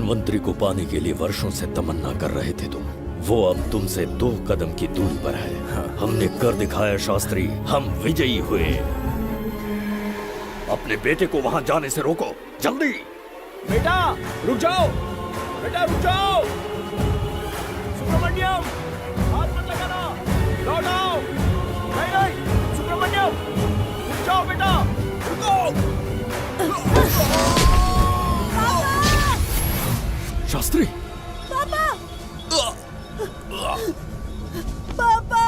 धनवंतरी को पाने के लिए वर्षों से तमन्ना कर रहे थे तुम। वो अब तुमसे 2 कदम की दूरी पर है। हमने कर दिखाया शास्त्री, हम विजयी हुए। अपने बेटे को वहां जाने से रोको, जल्दी। बेटा रुक जाओ, बेटा रुक जाओ। सुब्रमण्यम, हाथ मत लगाना, लौट आओ। नहीं नहीं सुब्रमण्यम, रुक जाओ बेटा, रुको। शास्त्री, पापा, पापा।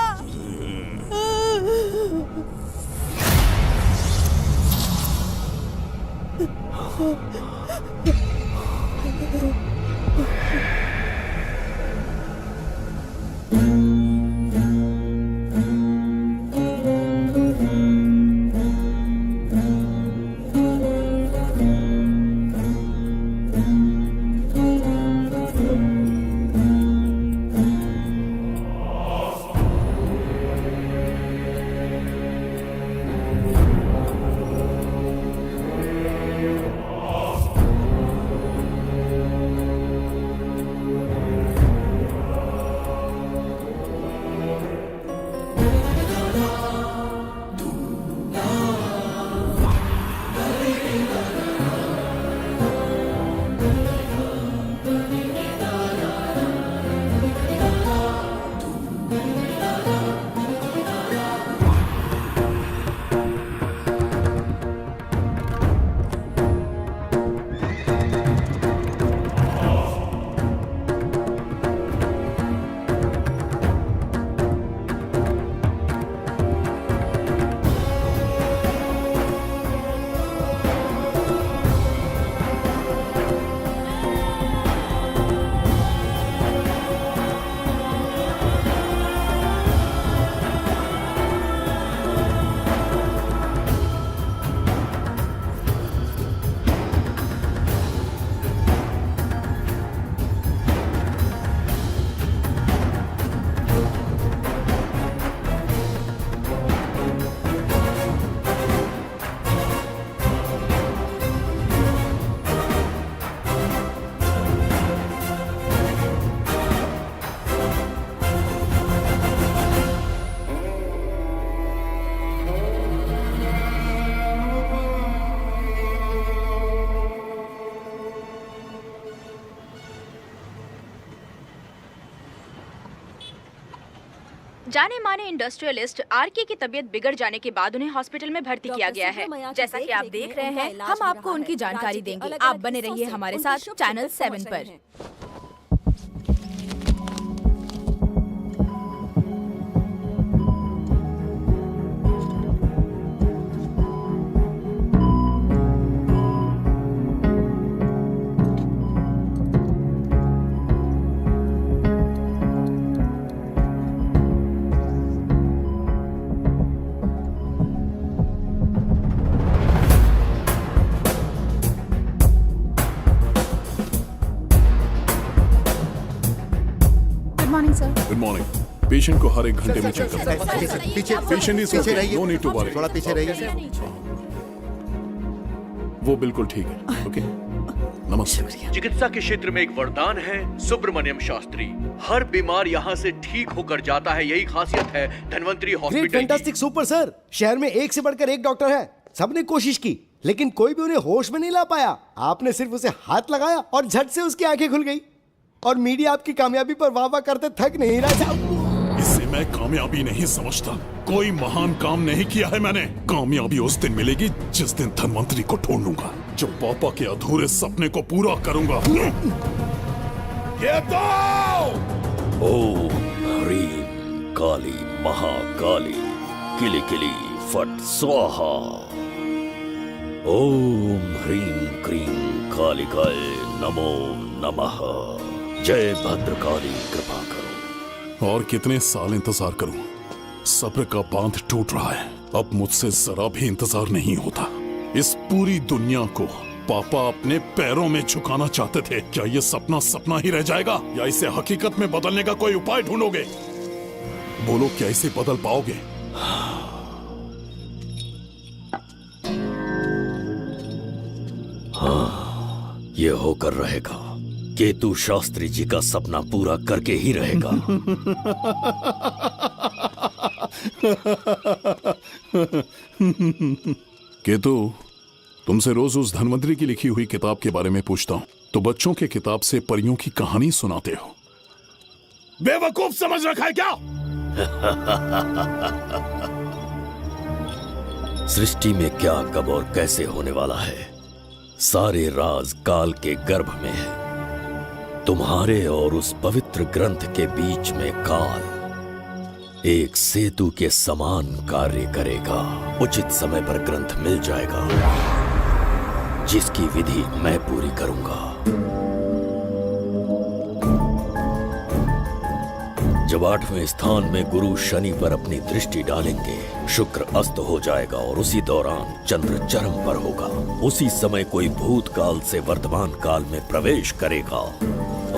जाने माने इंडस्ट्रियलिस्ट आरके की तबीयत बिगड़ जाने के बाद उन्हें हॉस्पिटल में भर्ती किया गया है। जैसा कि आप देख रहे हैं, हम आपको उनकी जानकारी देंगे। आप बने रहिए हमारे साथ चैनल 7 पर। Good morning. पेशेंट को हर 1 घंटे में चेक करना है। पीछे patient is okay, no need to worry. थोड़ा पीछे रहिए। वो बिल्कुल ठीक है। ओके, नमस्ते। चिकित्सा के क्षेत्र में एक वरदान है सुब्रमण्यम शास्त्री। हर बीमार यहाँ से ठीक होकर जाता है, यही खासियत है Dhanvantari great, hospital fantastic, super sir. शहर में एक से बढ़कर एक डॉक्टर है। सबने कोशिश की लेकिन कोई भी उन्हें होश में नहीं ला पाया। आपने सिर्फ उसे हाथ लगाया और झट से उसकी आंखें खुल गई। और मीडिया आपकी कामयाबी पर वाह वाह करते थक नहीं रहा। इसे मैं कामयाबी नहीं समझता। कोई महान काम नहीं किया है मैंने। कामयाबी उस दिन मिलेगी जिस दिन धनवंतरी को ढूंढूंगा, जो पापा के अधूरे सपने को पूरा करूंगा। ये तो ओम ह्रीं काली महाकाली किली किली फट स्वाहा। ओम ह्रीं क्रीं कालिकाय नमो नमः। जय भद्रकाली, कृपा करो। और कितने साल इंतजार करूं? सब्र का बांध टूट रहा है। अब मुझसे जरा भी इंतजार नहीं होता। इस पूरी दुनिया को पापा अपने पैरों में झुकाना चाहते थे। क्या ये सपना सपना ही रह जाएगा या इसे हकीकत में बदलने का कोई उपाय ढूंढोगे? बोलो, क्या इसे बदल पाओगे? हाँ, ये होकर रहेगा। केतु शास्त्री जी का सपना पूरा करके ही रहेगा। केतु, तुमसे रोज उस धनवंतरी की लिखी हुई किताब के बारे में पूछता हूं तो बच्चों के किताब से परियों की कहानी सुनाते हो। बेवकूफ समझ रखा है क्या? सृष्टि में क्या, कब और कैसे होने वाला है, सारे राज काल के गर्भ में है। तुम्हारे और उस पवित्र ग्रंथ के बीच में काल एक सेतु के समान कार्य करेगा। उचित समय पर ग्रंथ मिल जाएगा, जिसकी विधि मैं पूरी करूंगा। जब 8वें स्थान में गुरु शनि पर अपनी दृष्टि डालेंगे, शुक्र अस्त हो जाएगा और उसी दौरान चंद्र चरम पर होगा। उसी समय कोई भूतकाल से वर्तमान काल में प्रवेश करेगा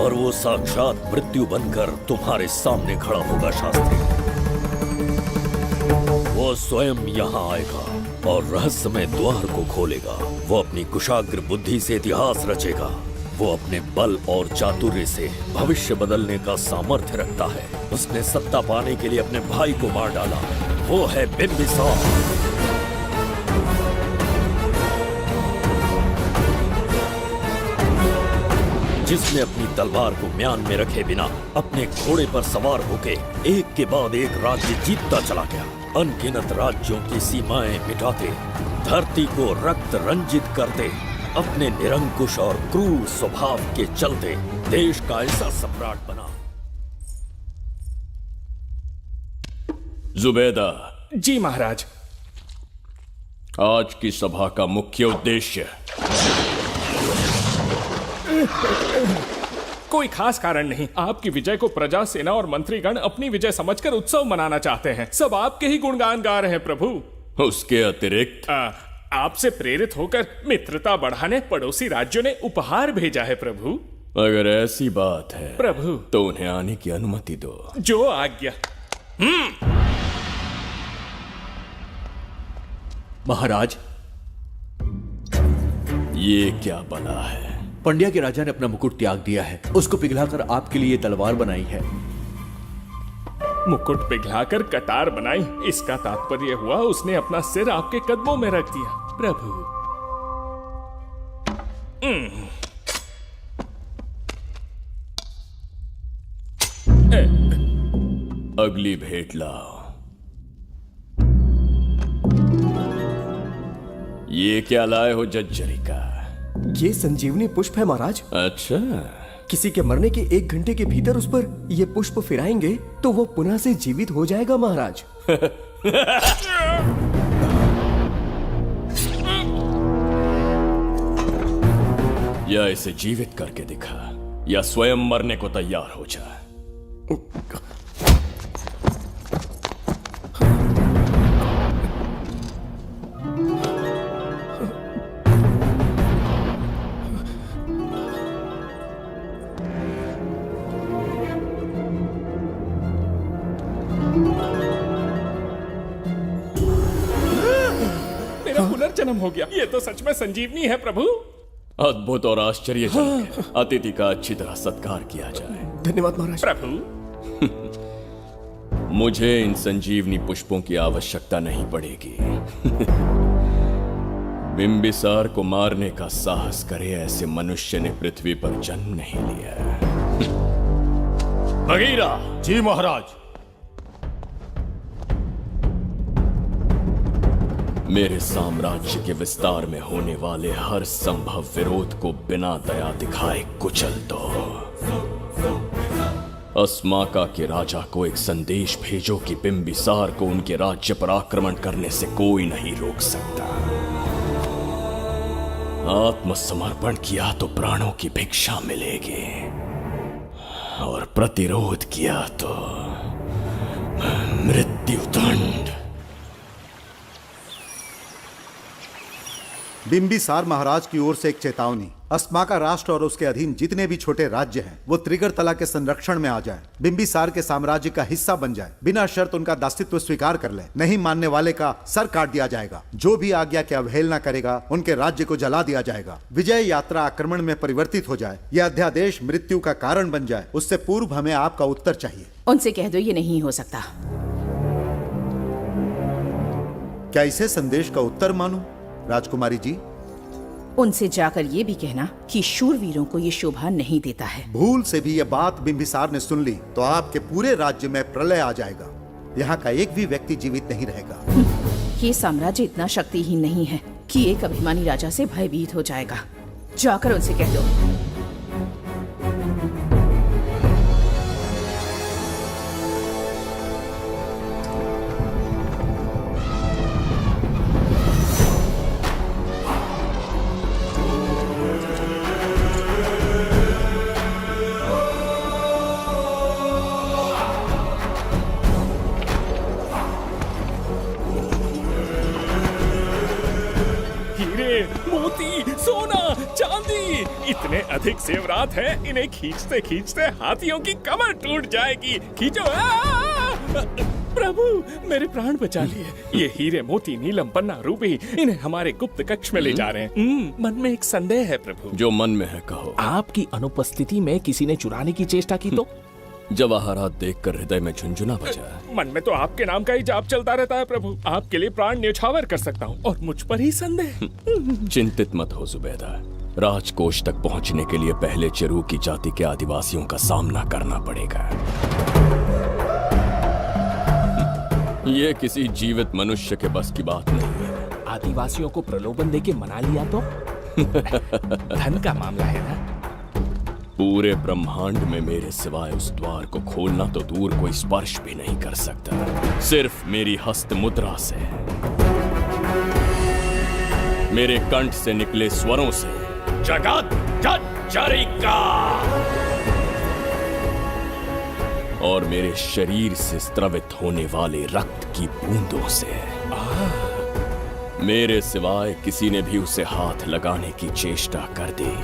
और वो साक्षात मृत्यु बनकर तुम्हारे सामने खड़ा होगा। शास्त्री, वो स्वयं यहाँ आएगा और रहस्यमय द्वार को खोलेगा। वो अपनी कुशाग्र बुद्धि से इतिहास रचेगा। वो अपने बल और चातुर्य से भविष्य बदलने का सामर्थ्य रखता है। उसने सत्ता पाने के लिए अपने भाई को मार डाला। वो है बिंबिसार। जिसने अपनी तलवार को म्यान में रखे बिना अपने घोड़े पर सवार होके एक के बाद एक राज्य जीतता चला गया। अनगिनत राज्यों की सीमाएं मिटाते, धरती को रक्त रंजित करते, अपने निरंकुश और क्रूर स्वभाव के चलते देश का ऐसा सम्राट बना। जुबैदा। जी महाराज। आज की सभा का मुख्य उद्देश्य कोई खास कारण नहीं। आपकी विजय को प्रजा, सेना और मंत्रीगण अपनी विजय समझकर उत्सव मनाना चाहते हैं। सब आपके ही गुणगान गा रहे हैं प्रभु। उसके अतिरिक्त आपसे प्रेरित होकर मित्रता बढ़ाने पड़ोसी राज्यों ने उपहार भेजा है प्रभु। अगर ऐसी बात है प्रभु तो उन्हें आने की अनुमति दो। जो आज्ञा। महाराज, ये क्या बला है? पंड्या के राजा ने अपना मुकुट त्याग दिया है। उसको पिघलाकर आपके लिए तलवार बनाई है। मुकुट पिघलाकर कटार बनाई, इसका तात्पर्य हुआ उसने अपना सिर आपके कदमों में रख दिया प्रभु। अगली भेंट लाओ। ये क्या लाए हो जज्जरी का? ये संजीवनी पुष्प है महाराज। अच्छा, किसी के मरने के 1 घंटे के भीतर उस पर ये पुष्प फिराएंगे तो वो पुनः से जीवित हो जाएगा महाराज। या इसे जीवित करके दिखा या स्वयं मरने को तैयार हो जा। मेरा पुनर्जन्म हो गया। ये तो सच में संजीवनी है प्रभु। अद्भुत और आश्चर्यजनक। अतिथि का अच्छी तरह सत्कार किया जाए। धन्यवाद महाराज। प्रभु मुझे इन संजीवनी पुष्पों की आवश्यकता नहीं पड़ेगी। बिंबिसार को मारने का साहस करे ऐसे मनुष्य ने पृथ्वी पर जन्म नहीं लिया। बगीरा। जी महाराज। मेरे साम्राज्य के विस्तार में होने वाले हर संभव विरोध को बिना दया दिखाए कुचल दो। अस्माका के राजा को एक संदेश भेजो कि बिंबिसार को उनके राज्य पर आक्रमण करने से कोई नहीं रोक सकता। आत्मसमर्पण किया तो प्राणों की भिक्षा मिलेगी और प्रतिरोध किया तो मृत्युदंड। बिंबिसार महाराज की ओर से एक चेतावनी। अस्माका राष्ट्र और उसके अधीन जितने भी छोटे राज्य हैं वो त्रिगर्तला के संरक्षण में आ जाएं, बिंबिसार के साम्राज्य का हिस्सा बन जाएं, बिना शर्त उनका दासत्व स्वीकार कर लें। नहीं मानने वाले का सर काट दिया जाएगा। जो भी आज्ञा की अवहेलना करेगा उनके राज्य को जला दिया जाएगा। विजय यात्रा आक्रमण में परिवर्तित हो जाए, यह अध्यादेश मृत्यु का कारण बन जाए, उससे पूर्व हमें आपका उत्तर चाहिए। उनसे कह दो ये नहीं हो सकता। क्या इसे संदेश का उत्तर मानूं, राजकुमारी जी? उनसे जाकर ये भी कहना कि शूरवीरों को ये शोभा नहीं देता है। भूल से भी ये बात बिंबिसार ने सुन ली तो आपके पूरे राज्य में प्रलय आ जाएगा। यहाँ का एक भी व्यक्ति जीवित नहीं रहेगा। ये साम्राज्य इतना शक्तिहीन नहीं है कि एक अभिमानी राजा से भयभीत हो जाएगा। जाकर उनसे कह दो। इतने अधिक जेवरात हैं, इन्हें खींचते खींचते हाथियों की कमर टूट जाएगी। खींचो। प्रभु मेरे प्राण बचा लिए। ये हीरे मोती नीलम पन्ना रूबी इन्हें हमारे गुप्त कक्ष में ले जा रहे हैं। मन में एक संदेह है प्रभु। जो मन में है कहो। आपकी अनुपस्थिति में किसी ने चुराने की चेष्टा की तो? जवाहरात देखकर हृदय में झुंझुना बजा। मन में तो आपके नाम का ही जाप चलता रहता है प्रभु। आपके लिए प्राण न्यौछावर कर सकता हूँ और मुझ पर ही संदेह। चिंतित मत हो जुबैदा। राजकोष तक पहुंचने के लिए पहले चेरूकी जाति के आदिवासियों का सामना करना पड़ेगा। ये किसी जीवित मनुष्य के बस की बात नहीं है। आदिवासियों को प्रलोभन देके मना लिया तो? धन का मामला है ना। पूरे ब्रह्मांड में मेरे सिवाय उस द्वार को खोलना तो दूर कोई स्पर्श भी नहीं कर सकता। सिर्फ मेरी हस्त मुद्रा से, मेरे कंठ से निकले स्वरों से जगत जचरिका और मेरे शरीर से स्त्रवित होने वाले रक्त की बूंदों से। मेरे सिवाय किसी ने भी उसे हाथ लगाने की चेष्टा कर दी,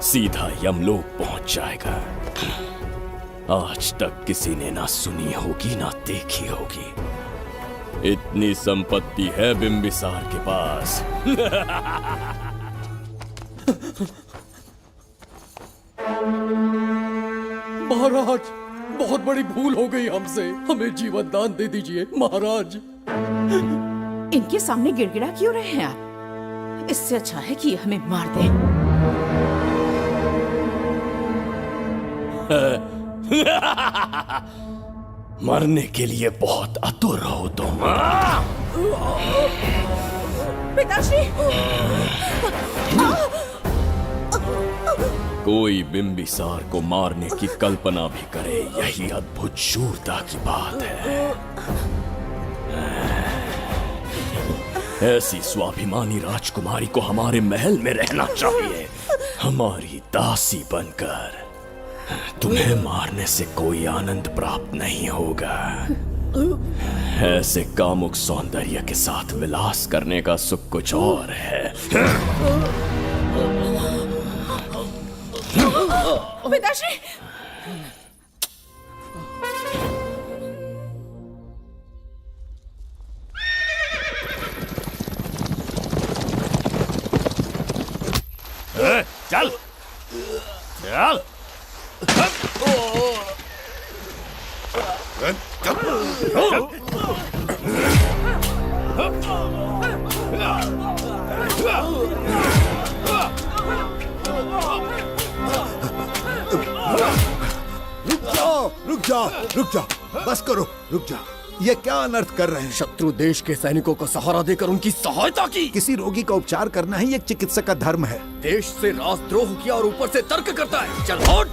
सीधा यमलोक पहुंच जाएगा। आज तक किसी ने ना सुनी होगी ना देखी होगी। इतनी संपत्ति है बिंबिसार के पास। महाराज बहुत बड़ी भूल हो गई हमसे, हमें जीवन दान दे दीजिए महाराज। इनके सामने गिड़गिड़ा क्यों रहे हैं आप? इससे अच्छा है कि हमें मार दें। मरने के लिए बहुत आतुर हो तुम। पिताश्री! कोई बिंबिसार को मारने की कल्पना भी करे, यही अद्भुत शूरता की बात है। ऐसी स्वाभिमानी राजकुमारी को हमारे महल में रहना चाहिए, हमारी दासी बनकर। तुम्हें मारने से कोई आनंद प्राप्त नहीं होगा। ऐसे कामुक सौंदर्य के साथ विलास करने का सुख कुछ और है। पिताश्री! चल चल। रुक जाओ, बस करो, रुक जाओ। ये क्या अनर्थ कर रहे हैं? शत्रु देश के सैनिकों को सहारा देकर उनकी सहायता की। किसी रोगी का उपचार करना ही एक चिकित्सक का धर्म है। देश से राजद्रोह किया और ऊपर से तर्क करता है। चल हट।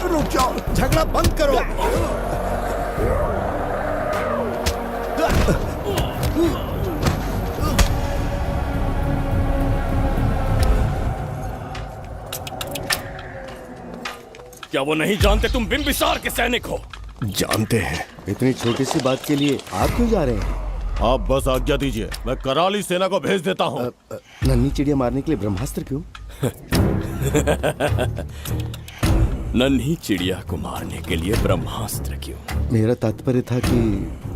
रुक जाओ, झगड़ा बंद करो। क्या वो नहीं जानते तुम बिंबिसार के सैनिक हो? जानते हैं। इतनी छोटी सी बात के लिए आप क्यों जा रहे हैं? आप बस आज्ञा दीजिए, मैं कराली सेना को भेज देता हूँ। नन्ही चिड़िया मारने के लिए ब्रह्मास्त्र क्यों? नन्ही चिड़िया को मारने के लिए ब्रह्मास्त्र क्यों? मेरा तात्पर्य था कि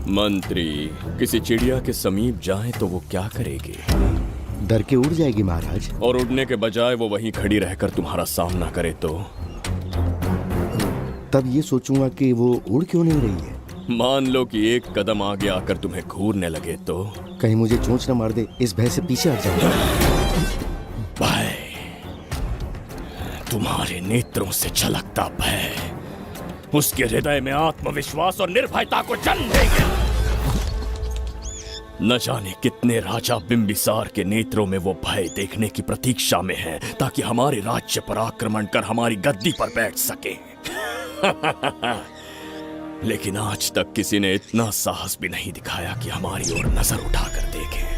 मंत्री, किसी चिड़िया के समीप जाए तो वो क्या करेगी? डर के उड़ जाएगी महाराज। और उड़ने के बजाय वो वहीं खड़ी रहकर तुम्हारा सामना करे तो? तब ये सोचूंगा कि वो उड़ क्यों नहीं रही है। मान लो कि एक कदम आगे आकर तुम्हें घूरने लगे तो? कहीं मुझे चोंच न मार दे, इस भय से पीछे हट जाऊंगा। भय, तुम्हारे नेत्रों से झलकता भय उसके हृदय में आत्मविश्वास और निर्भयता को जन्म देगा। न जाने कितने राजा बिंबिसार के नेत्रों में वो भय देखने की प्रतीक्षा में हैं, ताकि हमारे राज्य पर आक्रमण कर हमारी गद्दी पर बैठ सके। लेकिन आज तक किसी ने इतना साहस भी नहीं दिखाया कि हमारी ओर नजर उठाकर देखे।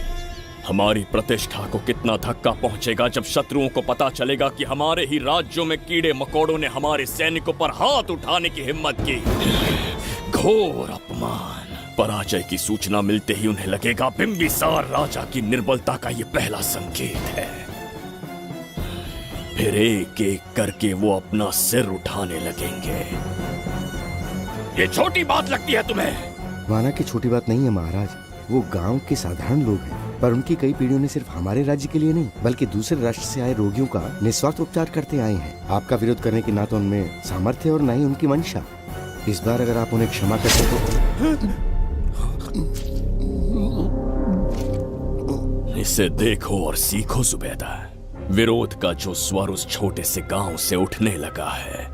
हमारी प्रतिष्ठा को कितना धक्का पहुंचेगा जब शत्रुओं को पता चलेगा कि हमारे ही राज्यों में कीड़े मकोड़ों ने हमारे सैनिकों पर हाथ उठाने की हिम्मत की। घोर अपमान। पराजय की सूचना मिलते ही उन्हें लगेगा बिंबिसार राजा की निर्बलता का ये पहला संकेत है। फिर एक एक करके वो अपना सिर उठाने लगेंगे। ये छोटी बात लगती है तुम्हें? माना कि छोटी बात नहीं है महाराज। वो गांव के साधारण लोग हैं, पर उनकी कई पीढ़ियों ने सिर्फ हमारे राज्य के लिए नहीं बल्कि दूसरे राष्ट्र से आए रोगियों का निस्वार्थ उपचार करते आए हैं। आपका विरोध करने की ना तो उनमें सामर्थ्य और ना ही उनकी मंशा। इस बार अगर आप उन्हें क्षमा करते तो। इसे देखो और सीखो जुबैदा। विरोध का जो स्वर उस छोटे से गांव से उठने लगा है,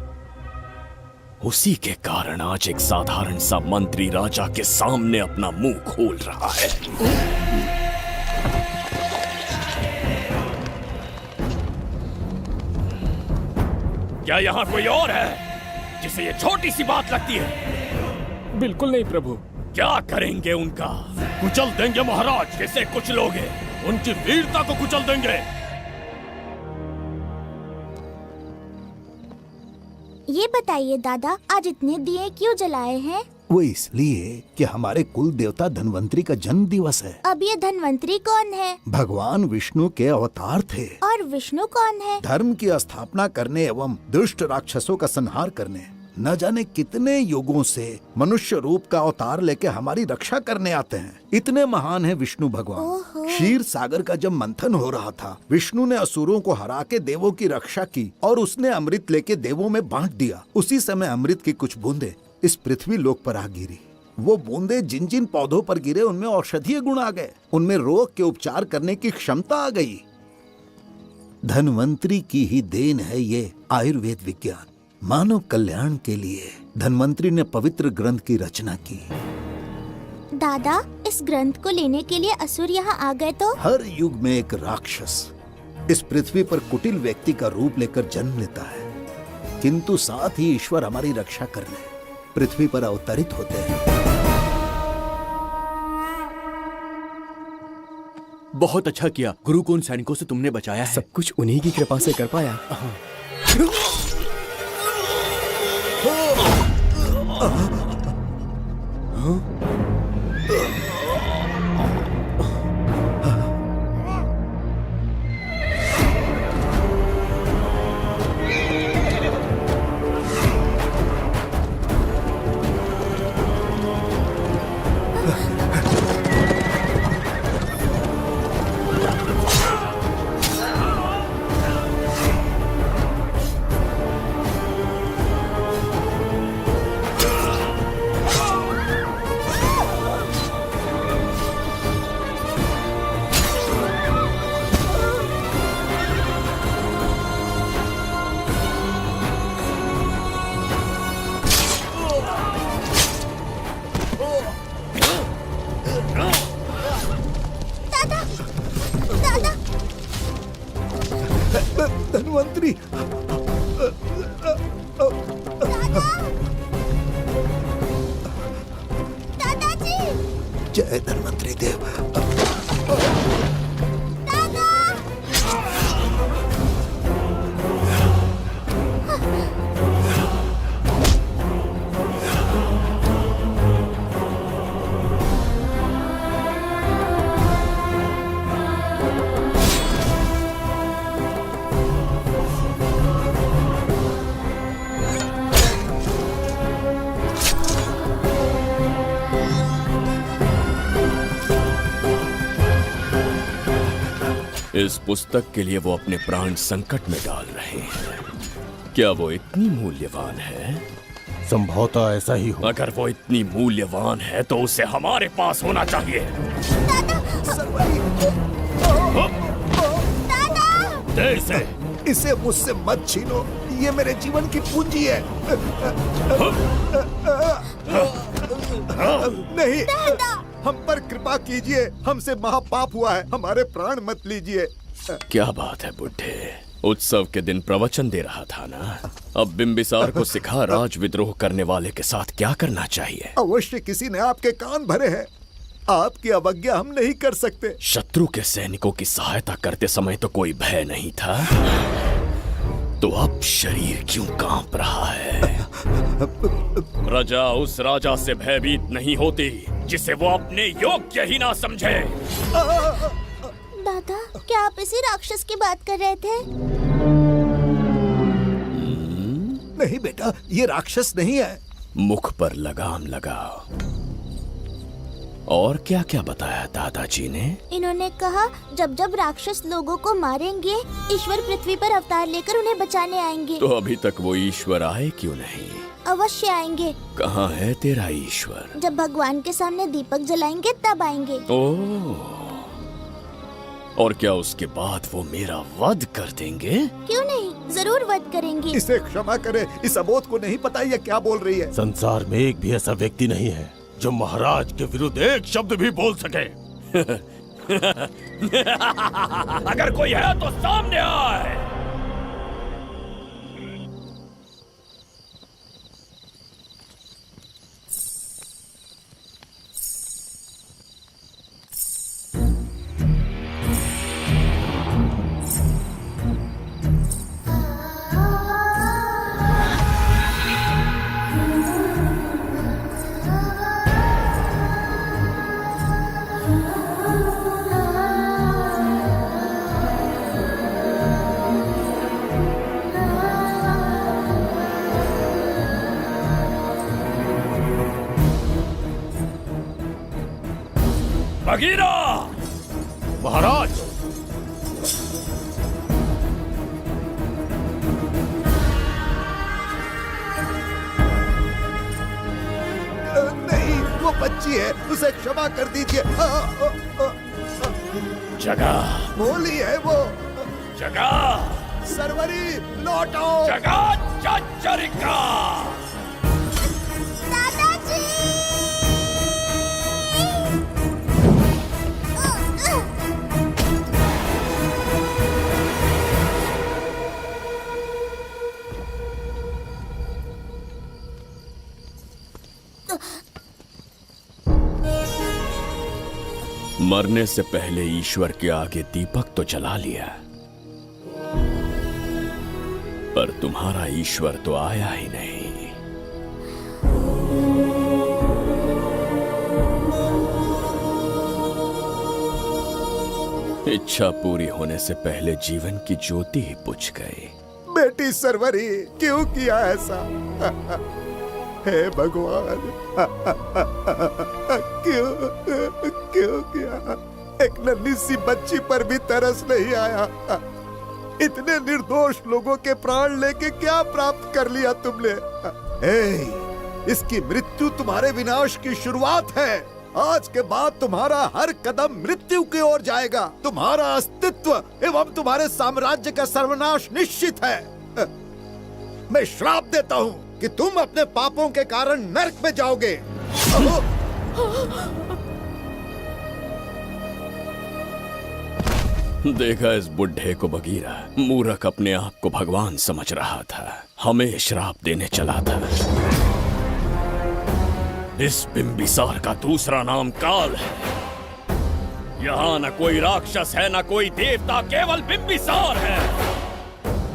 उसी के कारण आज एक साधारण सा मंत्री राजा के सामने अपना मुंह खोल रहा है। क्या यहाँ कोई और है जिसे ये छोटी सी बात लगती है? बिल्कुल नहीं प्रभु। क्या करेंगे उनका? कुचल देंगे महाराज। कैसे कुछ लोग हैं? उनकी वीरता को कुचल देंगे। ये बताइए दादा, आज इतने दिए क्यों जलाए हैं? वो इसलिए कि हमारे कुल देवता धन्वंतरी का जन्म दिवस है। अब ये धन्वंतरी कौन है? भगवान विष्णु के अवतार थे। और विष्णु कौन है? धर्म की स्थापना करने एवं दुष्ट राक्षसों का संहार करने। न जाने कितने युगों से मनुष्य रूप का अवतार लेके हमारी रक्षा करने आते हैं। इतने महान है विष्णु भगवान। क्षीर सागर का जब मंथन हो रहा था, विष्णु ने असुरों को हरा के देवों की रक्षा की और उसने अमृत लेके देवों में बांट दिया। उसी समय अमृत की कुछ बूंदे इस पृथ्वी लोक पर आ गिरी। वो बूंदे जिन जिन पौधों पर गिरे उनमें औषधीय गुण आ गए, उनमें रोग के उपचार करने की क्षमता आ गई। धन्वंतरी की ही देन है ये आयुर्वेद विज्ञान। मानव कल्याण के लिए धन्वंतरी ने पवित्र ग्रंथ की रचना की। दादा, इस ग्रंथ को लेने के लिए असुर यहाँ आ गए तो? हर युग में एक राक्षस इस पृथ्वी पर कुटिल व्यक्ति का रूप लेकर जन्म लेता है, किंतु साथ ही ईश्वर हमारी रक्षा करने पृथ्वी पर अवतरित होते हैं। बहुत अच्छा किया गुरु को उन सैनिकों से तुमने बचाया है। सब कुछ उन्हीं की कृपा से कर पाया। धन्वंतरी, दादाजी, जय धन्वंतरी देव। इस पुस्तक के लिए वो अपने प्राण संकट में डाल रहे हैं। क्या वो इतनी मूल्यवान है? संभवतः ऐसा ही हो। अगर वो इतनी मूल्यवान है तो उसे हमारे पास होना चाहिए। दे इसे मुझसे मत छीनो, ये मेरे जीवन की पूंजी है। नहीं, हम पर कृपा कीजिए, हमसे महापाप हुआ है, हमारे प्राण मत लीजिए। क्या बात है बुड्ढे, उत्सव के दिन प्रवचन दे रहा था ना। अब बिंबिसार को सिखा राज विद्रोह करने वाले के साथ क्या करना चाहिए। अवश्य किसी ने आपके कान भरे हैं, आपकी अवज्ञा हम नहीं कर सकते। शत्रु के सैनिकों की सहायता करते समय तो कोई भय नहीं था, तो अब शरीर क्यों कांप रहा है? प्रजा उस राजा से भयभीत नहीं होती जिसे वो अपने योग्य ही ना समझे। दादा, क्या आप इसी राक्षस की बात कर रहे थे? नहीं बेटा, ये राक्षस नहीं है। मुख पर लगाम लगाओ। और क्या क्या बताया दादाजी ने? इन्होंने कहा जब जब राक्षस लोगों को मारेंगे, ईश्वर पृथ्वी पर अवतार लेकर उन्हें बचाने आएंगे। तो अभी तक वो ईश्वर आए क्यों नहीं? अवश्य आएंगे। कहाँ है तेरा ईश्वर? जब भगवान के सामने दीपक जलाएंगे तब आएंगे। ओह, और क्या उसके बाद वो मेरा वध कर देंगे? क्यों नहीं, जरूर वध करेंगे। इसे क्षमा करे, इस अबोध को नहीं पता ये क्या बोल रही है। संसार में एक भी ऐसा व्यक्ति नहीं है जो महाराज के विरुद्ध एक शब्द भी बोल सके। अगर कोई है तो सामने आए। बगीरा! महाराज! नहीं, वो बच्ची है, उसे क्षमा कर दीजिए। जगह भोली है वो। जगह सरवरी लौटो। जगह चचरिका। मरने से पहले ईश्वर के आगे दीपक तो जला लिया, पर तुम्हारा ईश्वर तो आया ही नहीं। इच्छा पूरी होने से पहले जीवन की ज्योति ही बुझ गई। बेटी सरवरी, क्यों किया ऐसा? हे भगवान, क्यों किया? एक नन्ही सी बच्ची पर भी तरस नहीं आया। इतने निर्दोष लोगों के प्राण लेके क्या प्राप्त कर लिया तुमने? इसकी मृत्यु तुम्हारे विनाश की शुरुआत है। आज के बाद तुम्हारा हर कदम मृत्यु की ओर जाएगा। तुम्हारा अस्तित्व एवं तुम्हारे साम्राज्य का सर्वनाश निश्चित है। मैं श्राप देता हूँ कि तुम अपने पापों के कारण नरक में जाओगे। देखा इस बुढ़े को बगीरा, मूर्ख अपने आप को भगवान समझ रहा था, हमें श्राप देने चला था। इस बिंबिसार का दूसरा नाम काल है। यहाँ न कोई राक्षस है, न कोई देवता, केवल बिंबिसार है।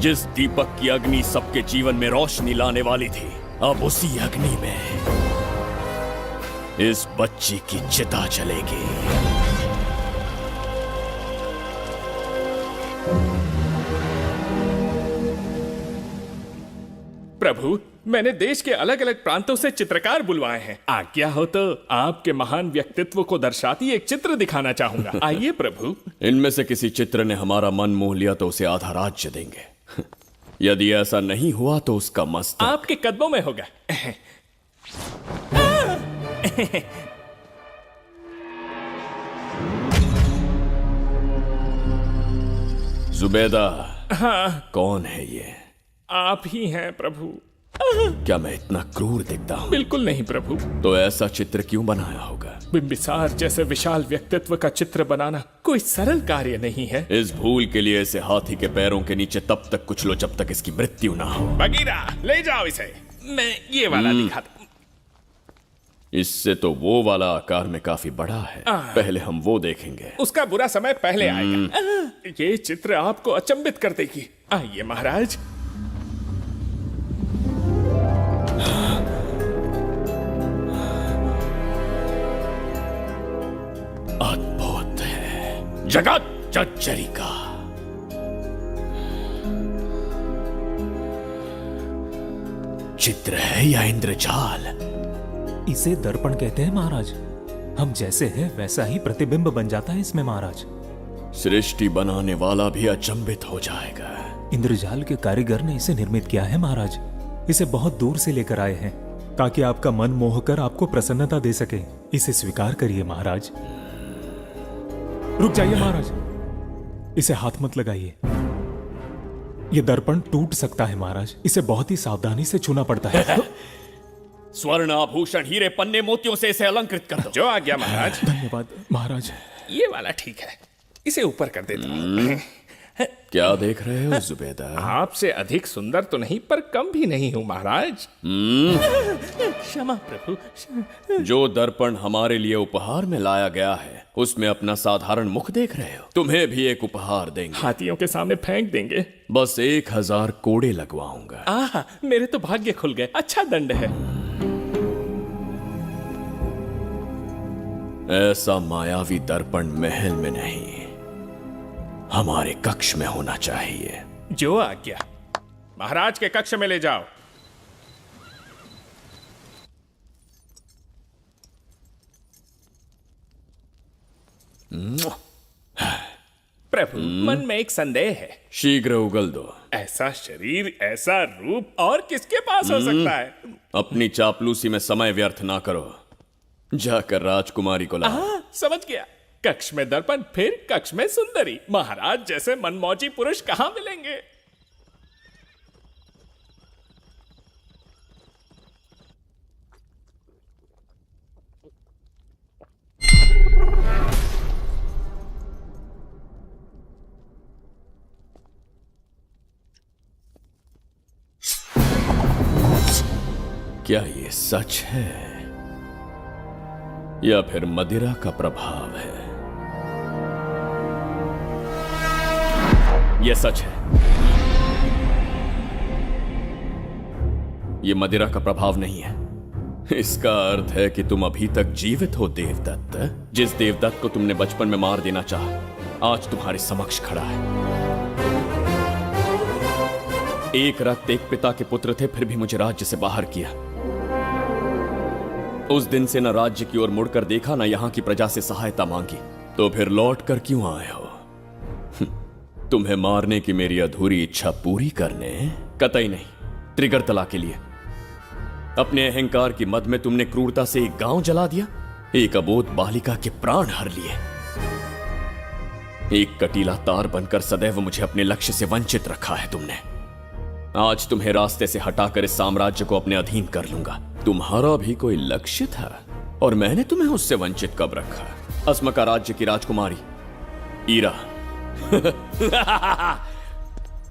जिस दीपक की अग्नि सबके जीवन में रोशनी लाने वाली थी, अब उसी अग्नि में इस बच्ची की चिता जलेगी। प्रभु, मैंने देश के अलग अलग प्रांतों से चित्रकार बुलवाए हैं। आज्ञा हो तो आपके महान व्यक्तित्व को दर्शाती एक चित्र दिखाना चाहूंगा। आइए प्रभु। इनमें से किसी चित्र ने हमारा मन मोह लिया तो उसे आधा राज्य देंगे। यदि ऐसा नहीं हुआ तो उसका मस्तक आपके कदमों में होगा। जुबैदा। हाँ। कौन है ये? आप ही हैं प्रभु। क्या मैं इतना क्रूर दिखता हूँ? बिल्कुल नहीं प्रभु। तो ऐसा चित्र क्यों बनाया होगा? बिंबिसार जैसे विशाल व्यक्तित्व का चित्र बनाना कोई सरल कार्य नहीं है। इस भूल के लिए इसे हाथी के पैरों के नीचे तब तक कुचलो जब तक इसकी मृत्यु ना हो। बगीरा, ले जाओ इसे। मैं ये वाला दिखाता। इससे तो वो वाला आकार में काफी बड़ा है। पहले हम वो देखेंगे। उसका बुरा समय पहले आएगा। ये चित्र आपको अचंभित कर देगी। आइए महाराज। अद्भुत है। जगत जज्जरी का चित्र है या इंद्रजाल? इसे दर्पण कहते हैं महाराज। हम जैसे हैं वैसा ही प्रतिबिंब बन जाता है इसमें महाराज। सृष्टि बनाने वाला भी अचंभित हो जाएगा। इंद्रजाल के कारीगर ने इसे निर्मित किया है महाराज। इसे बहुत दूर से लेकर आए हैं ताकि आपका मन मोह कर आपको प्रसन्नता दे सके। इसे स्वीकार करिए महाराज। रुक जाइए महाराज, इसे हाथ मत लगाइए। यह दर्पण टूट सकता है महाराज। इसे बहुत ही सावधानी से छूना पड़ता है। स्वर्ण आभूषण हीरे पन्ने मोतियों से इसे अलंकृत कर दो। जो आ गया महाराज। धन्यवाद महाराज। ये वाला ठीक है, इसे ऊपर कर देता हूं। क्या देख रहे हो जुबैदा? आपसे अधिक सुंदर तो नहीं पर कम भी नहीं हूं महाराज। क्षमा प्रभु। जो दर्पण हमारे लिए उपहार में लाया गया है उसमें अपना साधारण मुख देख रहे हो? तुम्हें भी एक उपहार देंगे। हाथियों के सामने फेंक देंगे। बस 1000 कोड़े लगवाऊंगा। आहा, मेरे तो भाग्य खुल गए। अच्छा दंड है। ऐसा मायावी दर्पण महल में नहीं, हमारे कक्ष में होना चाहिए। जो आज्ञा। महाराज के कक्ष में ले जाओ। प्रभु, मन में एक संदेह है। शीघ्र उगल दो। ऐसा शरीर, ऐसा रूप और किसके पास हो सकता है? अपनी चापलूसी में समय व्यर्थ ना करो। जाकर राजकुमारी को लाओ। समझ गया। कक्ष में दर्पण, फिर कक्ष में सुंदरी। महाराज जैसे मनमौजी पुरुष कहां मिलेंगे? क्या ये सच है या फिर मदिरा का प्रभाव है? यह सच है। यह मदिरा का प्रभाव नहीं है। इसका अर्थ है कि तुम अभी तक जीवित हो देवदत्त। जिस देवदत्त को तुमने बचपन में मार देना चाहा आज तुम्हारे समक्ष खड़ा है। एक रक्त एक पिता के पुत्र थे, फिर भी मुझे राज्य से बाहर किया। उस दिन से न राज्य की ओर मुड़कर देखा, न यहां की प्रजा से सहायता मांगी। तो फिर लौट कर क्यों आए हो? तुम्हें मारने की मेरी अधूरी इच्छा पूरी करने? कतई नहीं, त्रिगर्तला के लिए। अपने अहंकार की मद में तुमने क्रूरता से एक गांव जला दिया, एक अबोध बालिका के प्राण हर लिए। एक कटीला तार बनकर सदैव मुझे अपने लक्ष्य से वंचित रखा है तुमने। आज तुम्हें रास्ते से हटाकर इस साम्राज्य को अपने अधीन कर लूंगा। तुम्हारा भी कोई लक्ष्य था और मैंने तुम्हें उससे वंचित कब रखा? अस्मका राज्य की राजकुमारी ईरा।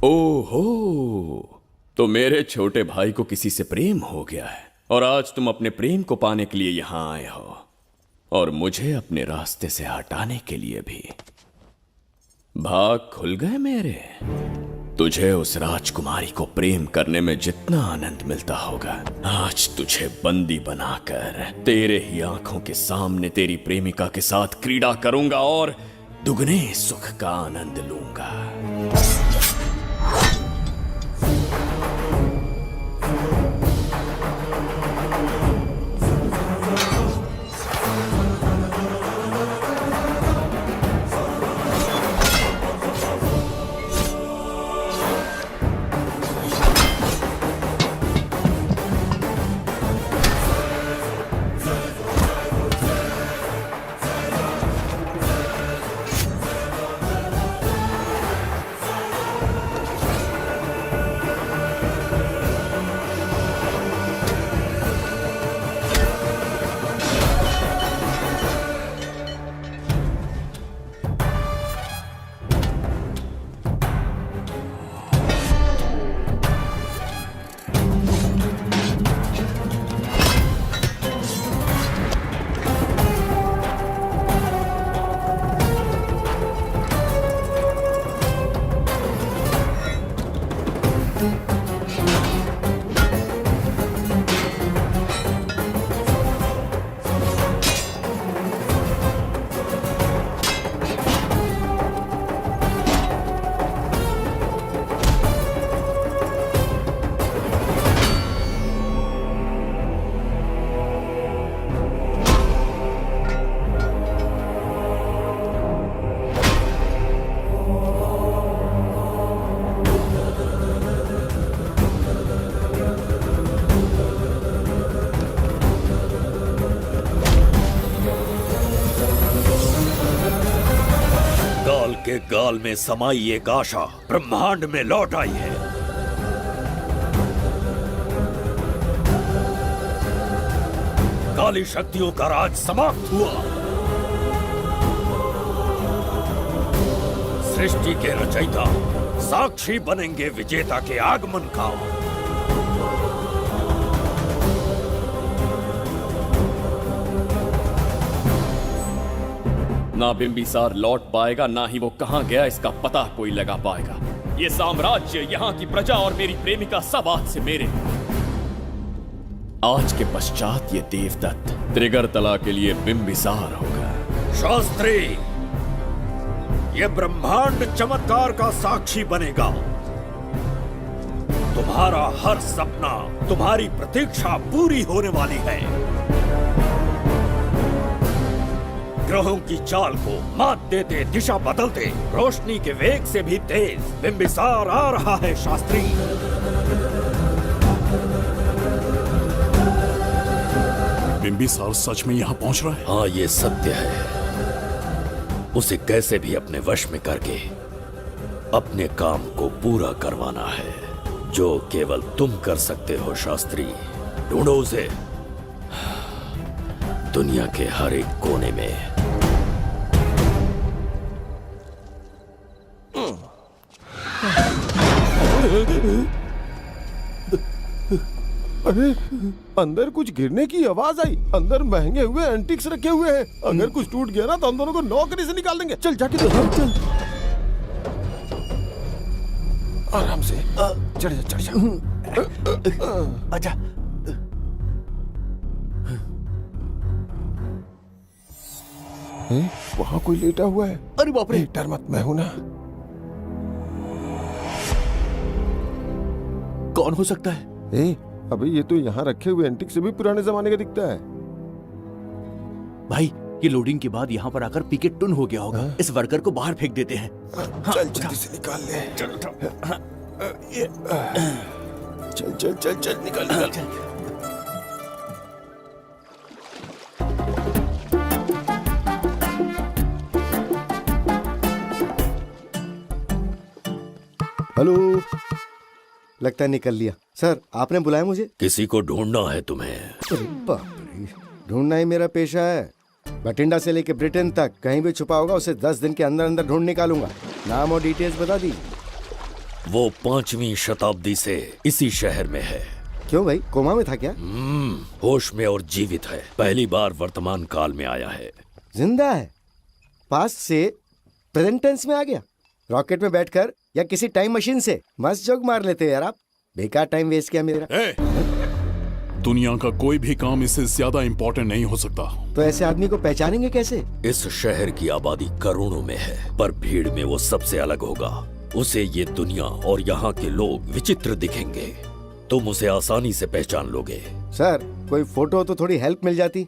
ओहो, तो मेरे छोटे भाई को किसी से प्रेम हो गया है और आज तुम अपने प्रेम को पाने के लिए यहां आए हो और मुझे अपने रास्ते से हटाने के लिए भी। भाग खुल गए मेरे। तुझे उस राजकुमारी को प्रेम करने में जितना आनंद मिलता होगा, आज तुझे बंदी बनाकर तेरे ही आंखों के सामने तेरी प्रेमिका के साथ क्रीड़ा करूंगा और दुगने सुख का आनंद लूंगा। काल के गाल में समाई एक आशा ब्रह्मांड में लौट आई है। काली शक्तियों का राज समाप्त हुआ। सृष्टि के रचयिता साक्षी बनेंगे विजेता के आगमन का। ना बिंबिसार लौट पाएगा, ना ही वो कहां गया इसका पता कोई लगा पाएगा। ये साम्राज्य, यहाँ की प्रजा और मेरी प्रेमिका सब आज से मेरे। आज के पश्चात ये देवदत्त त्रिगर्तला के लिए बिंबिसार होगा। शास्त्री, ये ब्रह्मांड चमत्कार का साक्षी बनेगा। तुम्हारा हर सपना, तुम्हारी प्रतीक्षा पूरी होने वाली है। ग्रहों की चाल को मात देते, दिशा बदलते, रोशनी के वेग से भी तेज बिंबिसार आ रहा है। शास्त्री, बिंबिसार सच में यहाँ पहुँच रहा है? हाँ, ये सत्य है। उसे कैसे भी अपने वश में करके अपने काम को पूरा करवाना है, जो केवल तुम कर सकते हो। शास्त्री, ढूंढो उसे दुनिया के हर एक कोने में। अरे, अंदर कुछ गिरने की आवाज आई। अंदर महंगे हुए एंटिक्स रखे हुए हैं। अगर कुछ टूट गया ना तो हम दोनों को नौकरी से निकाल देंगे। चल जाके देख। चल आराम से चढ़ जा, चढ़ जा। अच्छा, वहाँ कोई लेटा हुआ है। अरे बाप रे, डर मत, मैं हूं ना। कौन हो सकता है? अबे ये तो यहाँ रखे हुए एंटिक से भी पुराने जमाने का दिखता है। भाई, ये लोडिंग के बाद यहाँ पर आकर पीके टुन हो गया होगा। इस वर्कर को बाहर फेंक देते हैं। चल जल्दी से निकाल ले। चल चल चल चल निकाल निकाल। हेलो, लगता है निकल लिया। सर, आपने बुलाया मुझे? किसी को ढूंढना है तुम्हें। अरे बाप रे, ढूंढना ही मेरा पेशा है। बठिंडा से लेके ब्रिटेन तक कहीं भी छुपा होगा उसे 10 दिन के अंदर अंदर ढूंढ निकालूंगा। नाम और डिटेल्स बता दी। वो 5वीं शताब्दी से इसी शहर में है। क्यों भाई, कोमा में था क्या? होश में और जीवित है। पहली बार वर्तमान काल में आया है। जिंदा है? पास्ट से प्रेजेंट टेंस में आ गया? रॉकेट में बैठकर या किसी टाइम मशीन से? मस्त जोक मार लेते यार आप। बेकार टाइम वेस्ट किया मेरा। दुनिया का कोई भी काम इससे ज्यादा इम्पोर्टेंट नहीं हो सकता। तो ऐसे आदमी को पहचानेंगे कैसे? इस शहर की आबादी करोड़ों में है, पर भीड़ में वो सबसे अलग होगा। उसे ये दुनिया और यहाँ के लोग विचित्र दिखेंगे। तुम उसे आसानी से पहचान लोगे। सर, कोई फोटो तो थोड़ी हेल्प मिल जाती।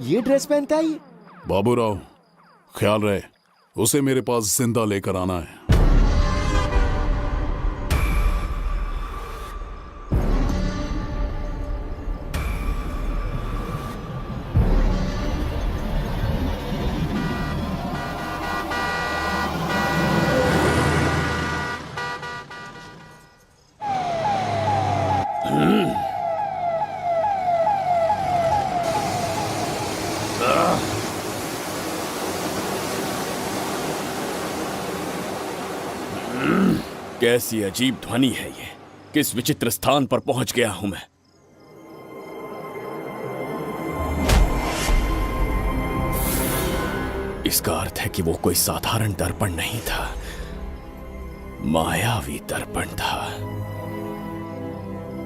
ये ड्रेस पहनता है ये? बाबूराव, ख्याल रहे, उसे मेरे पास जिंदा लेकर आना है। कैसी अजीब ध्वनि है ये। किस विचित्र स्थान पर पहुंच गया हूं मैं। इसका अर्थ है कि वो कोई साधारण दर्पण नहीं था। मायावी दर्पण था।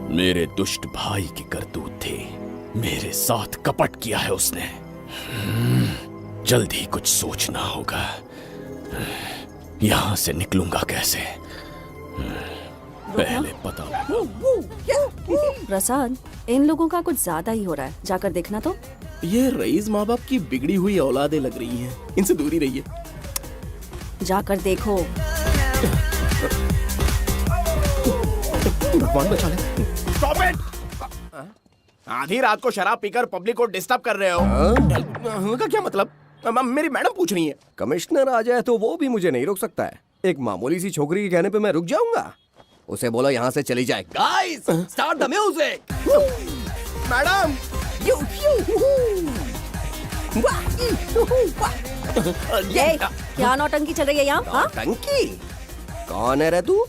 मेरे दुष्ट भाई की करतूत थी। मेरे साथ कपट किया है उसने। जल्द ही कुछ सोचना होगा। यहां से निकलूंगा कैसे, पहले पता प्रसाद, इन लोगों का कुछ ज्यादा ही हो रहा है, जाकर देखना तो। ये रईस माँ बाप की बिगड़ी हुई औलादें लग रही हैं, इनसे दूरी रहिए। जाकर देखो। भगवान बचा ले। Stop it! आधी रात को शराब पीकर पब्लिक को डिस्टर्ब कर रहे हो। का क्या मतलब? मेरी मैडम पूछ रही है। कमिश्नर आ जाए तो वो भी मुझे नहीं रोक सकता है। एक मामूली सी छोकरी के कहने पे मैं रुक जाऊंगा? उसे बोलो यहाँ से चली जाए। Guys, start the music. Madam, क्या नौटंकी चल रही है यहाँ? नौटंकी? कौन है रे तू?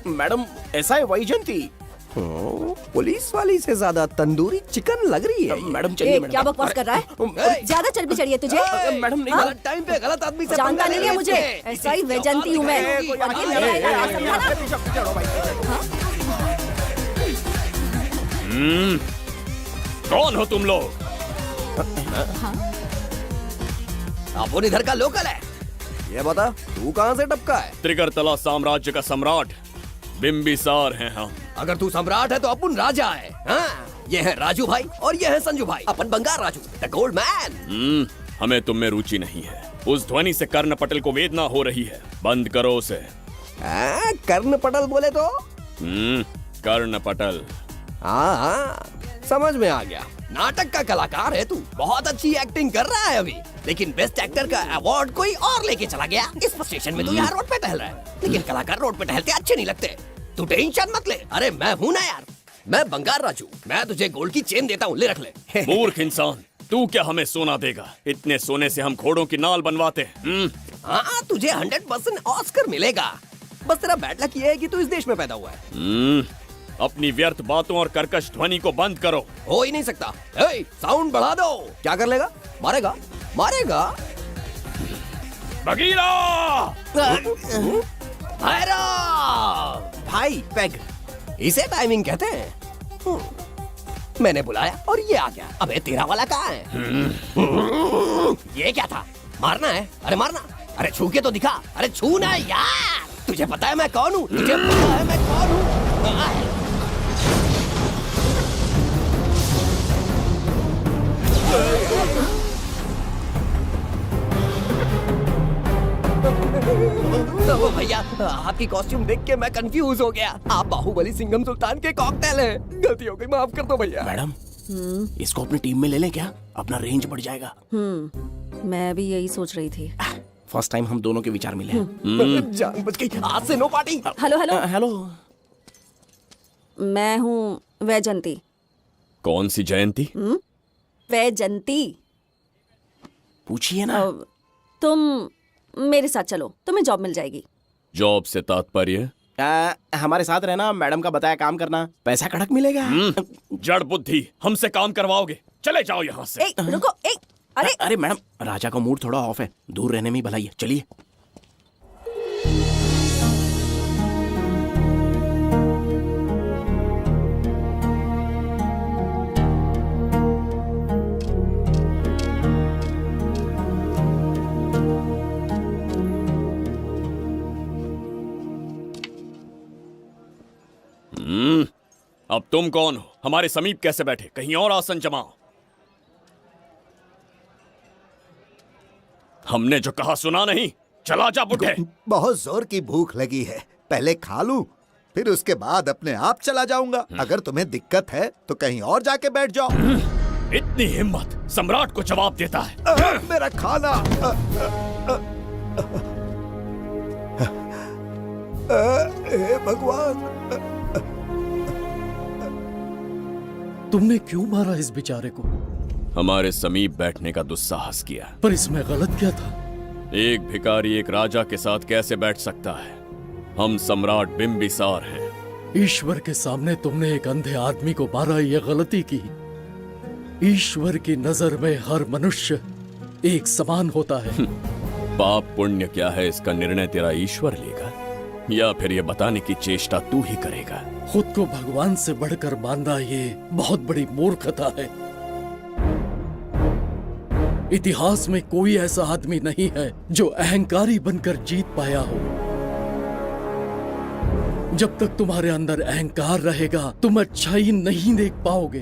मैडम, ऐसा है वैजयंती। पुलिस वाली से ज्यादा तंदूरी चिकन लग रही है। मैडम चलिए। क्या बकवास कर रहा है? ज्यादा चर्बी चढ़ी है तुझे? मैडम नहीं, गलत टाइम पे गलत आदमी से जानता नहीं है मुझे। ऐसा ही वैजयंती हूँ मैं। कौन हो तुम लोग? अपन इधर का लोकल है। ये बता, तू कहाँ से टपका है? त्रिगर्तला साम्राज्य का सम्राट बिंबिसार हैं हम। अगर तू सम्राट है तो अपन राजा है। हाँ? ये है राजू भाई और ये है संजू भाई, अपन बंगार राजू, द गोल्ड मैन। हमें तुम में रुचि नहीं है। उस ध्वनि से कर्ण पटल को वेदना हो रही है, बंद करो उसे। कर्ण पटल बोले तो? कर्ण पटल। हाँ, समझ में आ गया। नाटक का कलाकार है तू, बहुत अच्छी एक्टिंग कर रहा है अभी, लेकिन बेस्ट एक्टर का अवार्ड कोई और लेके चला गया। इस स्टेशन में तू यहाँ रोड पे टहल रहा है, लेकिन कलाकार रोड पे टहलते अच्छे नहीं लगते। तू टेंशन मत ले। अरे मैं हूँ ना यार, मैं बंगार राजू। मैं तुझे गोल्ड की चेन देता हूँ, ले रख ले। मूर्ख इंसान, तू क्या हमें सोना देगा? इतने सोने से हम घोड़ों की नाल बनवाते। हाँ, तुझे 100% ऑस्कर मिलेगा। बस तेरा बैड लक ये है कि तू इस देश में पैदा हुआ है। अपनी व्यर्थ बातों और कर्कश ध्वनि को बंद करो। हो ही नहीं सकता। साउंड बढ़ा दो। क्या कर लेगा? मारेगा? मारेगा? बगीरा! भाई पैग, इसे टाइमिंग कहते हैं। मैंने बुलाया और ये आ गया। अबे तेरा वाला कहाँ है? ये क्या था? मारना है? अरे मारना। अरे छू के तो दिखा। अरे छू ना यार। तुझे पता है मैं कौन हूँ? तुझे पता है मैं कौन हूँ? तो भैया, आपकी कॉस्ट्यूम देख के मैं कंफ्यूज हो गया। आप बाहुबली सिंघम सुल्तान के कॉकटेल हैं। गलती हो गई, माफ कर दो भैया। मैडम, इसको अपनी टीम में ले लें क्या? अपना रेंज बढ़ जाएगा। मैं भी यही सोच रही थी। फर्स्ट टाइम हम दोनों के विचार मिले। जान बच गई। आज से no party. Hello hello hello. मैं हूँ वैजयंती। कौन सी जयंती? वैजयंती। पूछिए ना। तुम मेरे साथ चलो, तुम्हें जॉब मिल जाएगी। जॉब से तात्पर्य? हमारे साथ रहना, मैडम का बताया काम करना, पैसा कड़क मिलेगा। जड़ बुद्धि, हमसे काम करवाओगे? चले जाओ यहाँ से। रुको। अरे मैडम, राजा का मूड थोड़ा ऑफ है, दूर रहने में ही भलाई है। चलिए। अब तुम कौन हो? हमारे समीप कैसे बैठे? कहीं और आसन जमाओ। हमने जो कहा सुना नहीं? चला जा बुढ़े। बहुत जोर की भूख लगी है, पहले खा लूं, फिर उसके बाद अपने आप चला जाऊंगा। अगर तुम्हें दिक्कत है तो कहीं और जाके बैठ जाओ। इतनी हिम्मत, सम्राट को जवाब देता है। मेरा खाना। हे भगवान, तुमने क्यों मारा इस बेचारे को? हमारे समीप बैठने का दुस्साहस किया। पर इसमें गलत क्या था? एक भिखारी एक राजा के साथ कैसे बैठ सकता है? हम सम्राट बिंबिसार हैं। ईश्वर के सामने तुमने एक अंधे आदमी को मारा, ये गलती की। ईश्वर की नजर में हर मनुष्य एक समान होता है। पाप पुण्य क्या है, इसका निर्णय तेरा ईश्वर लेगा। या फिर ये बताने की चेष्टा तू ही करेगा? खुद को भगवान से बढ़कर मानना ये बहुत बड़ी मूर्खता है। इतिहास में कोई ऐसा आदमी नहीं है जो अहंकारी बनकर जीत पाया हो। जब तक तुम्हारे अंदर अहंकार रहेगा तुम अच्छाई नहीं देख पाओगे।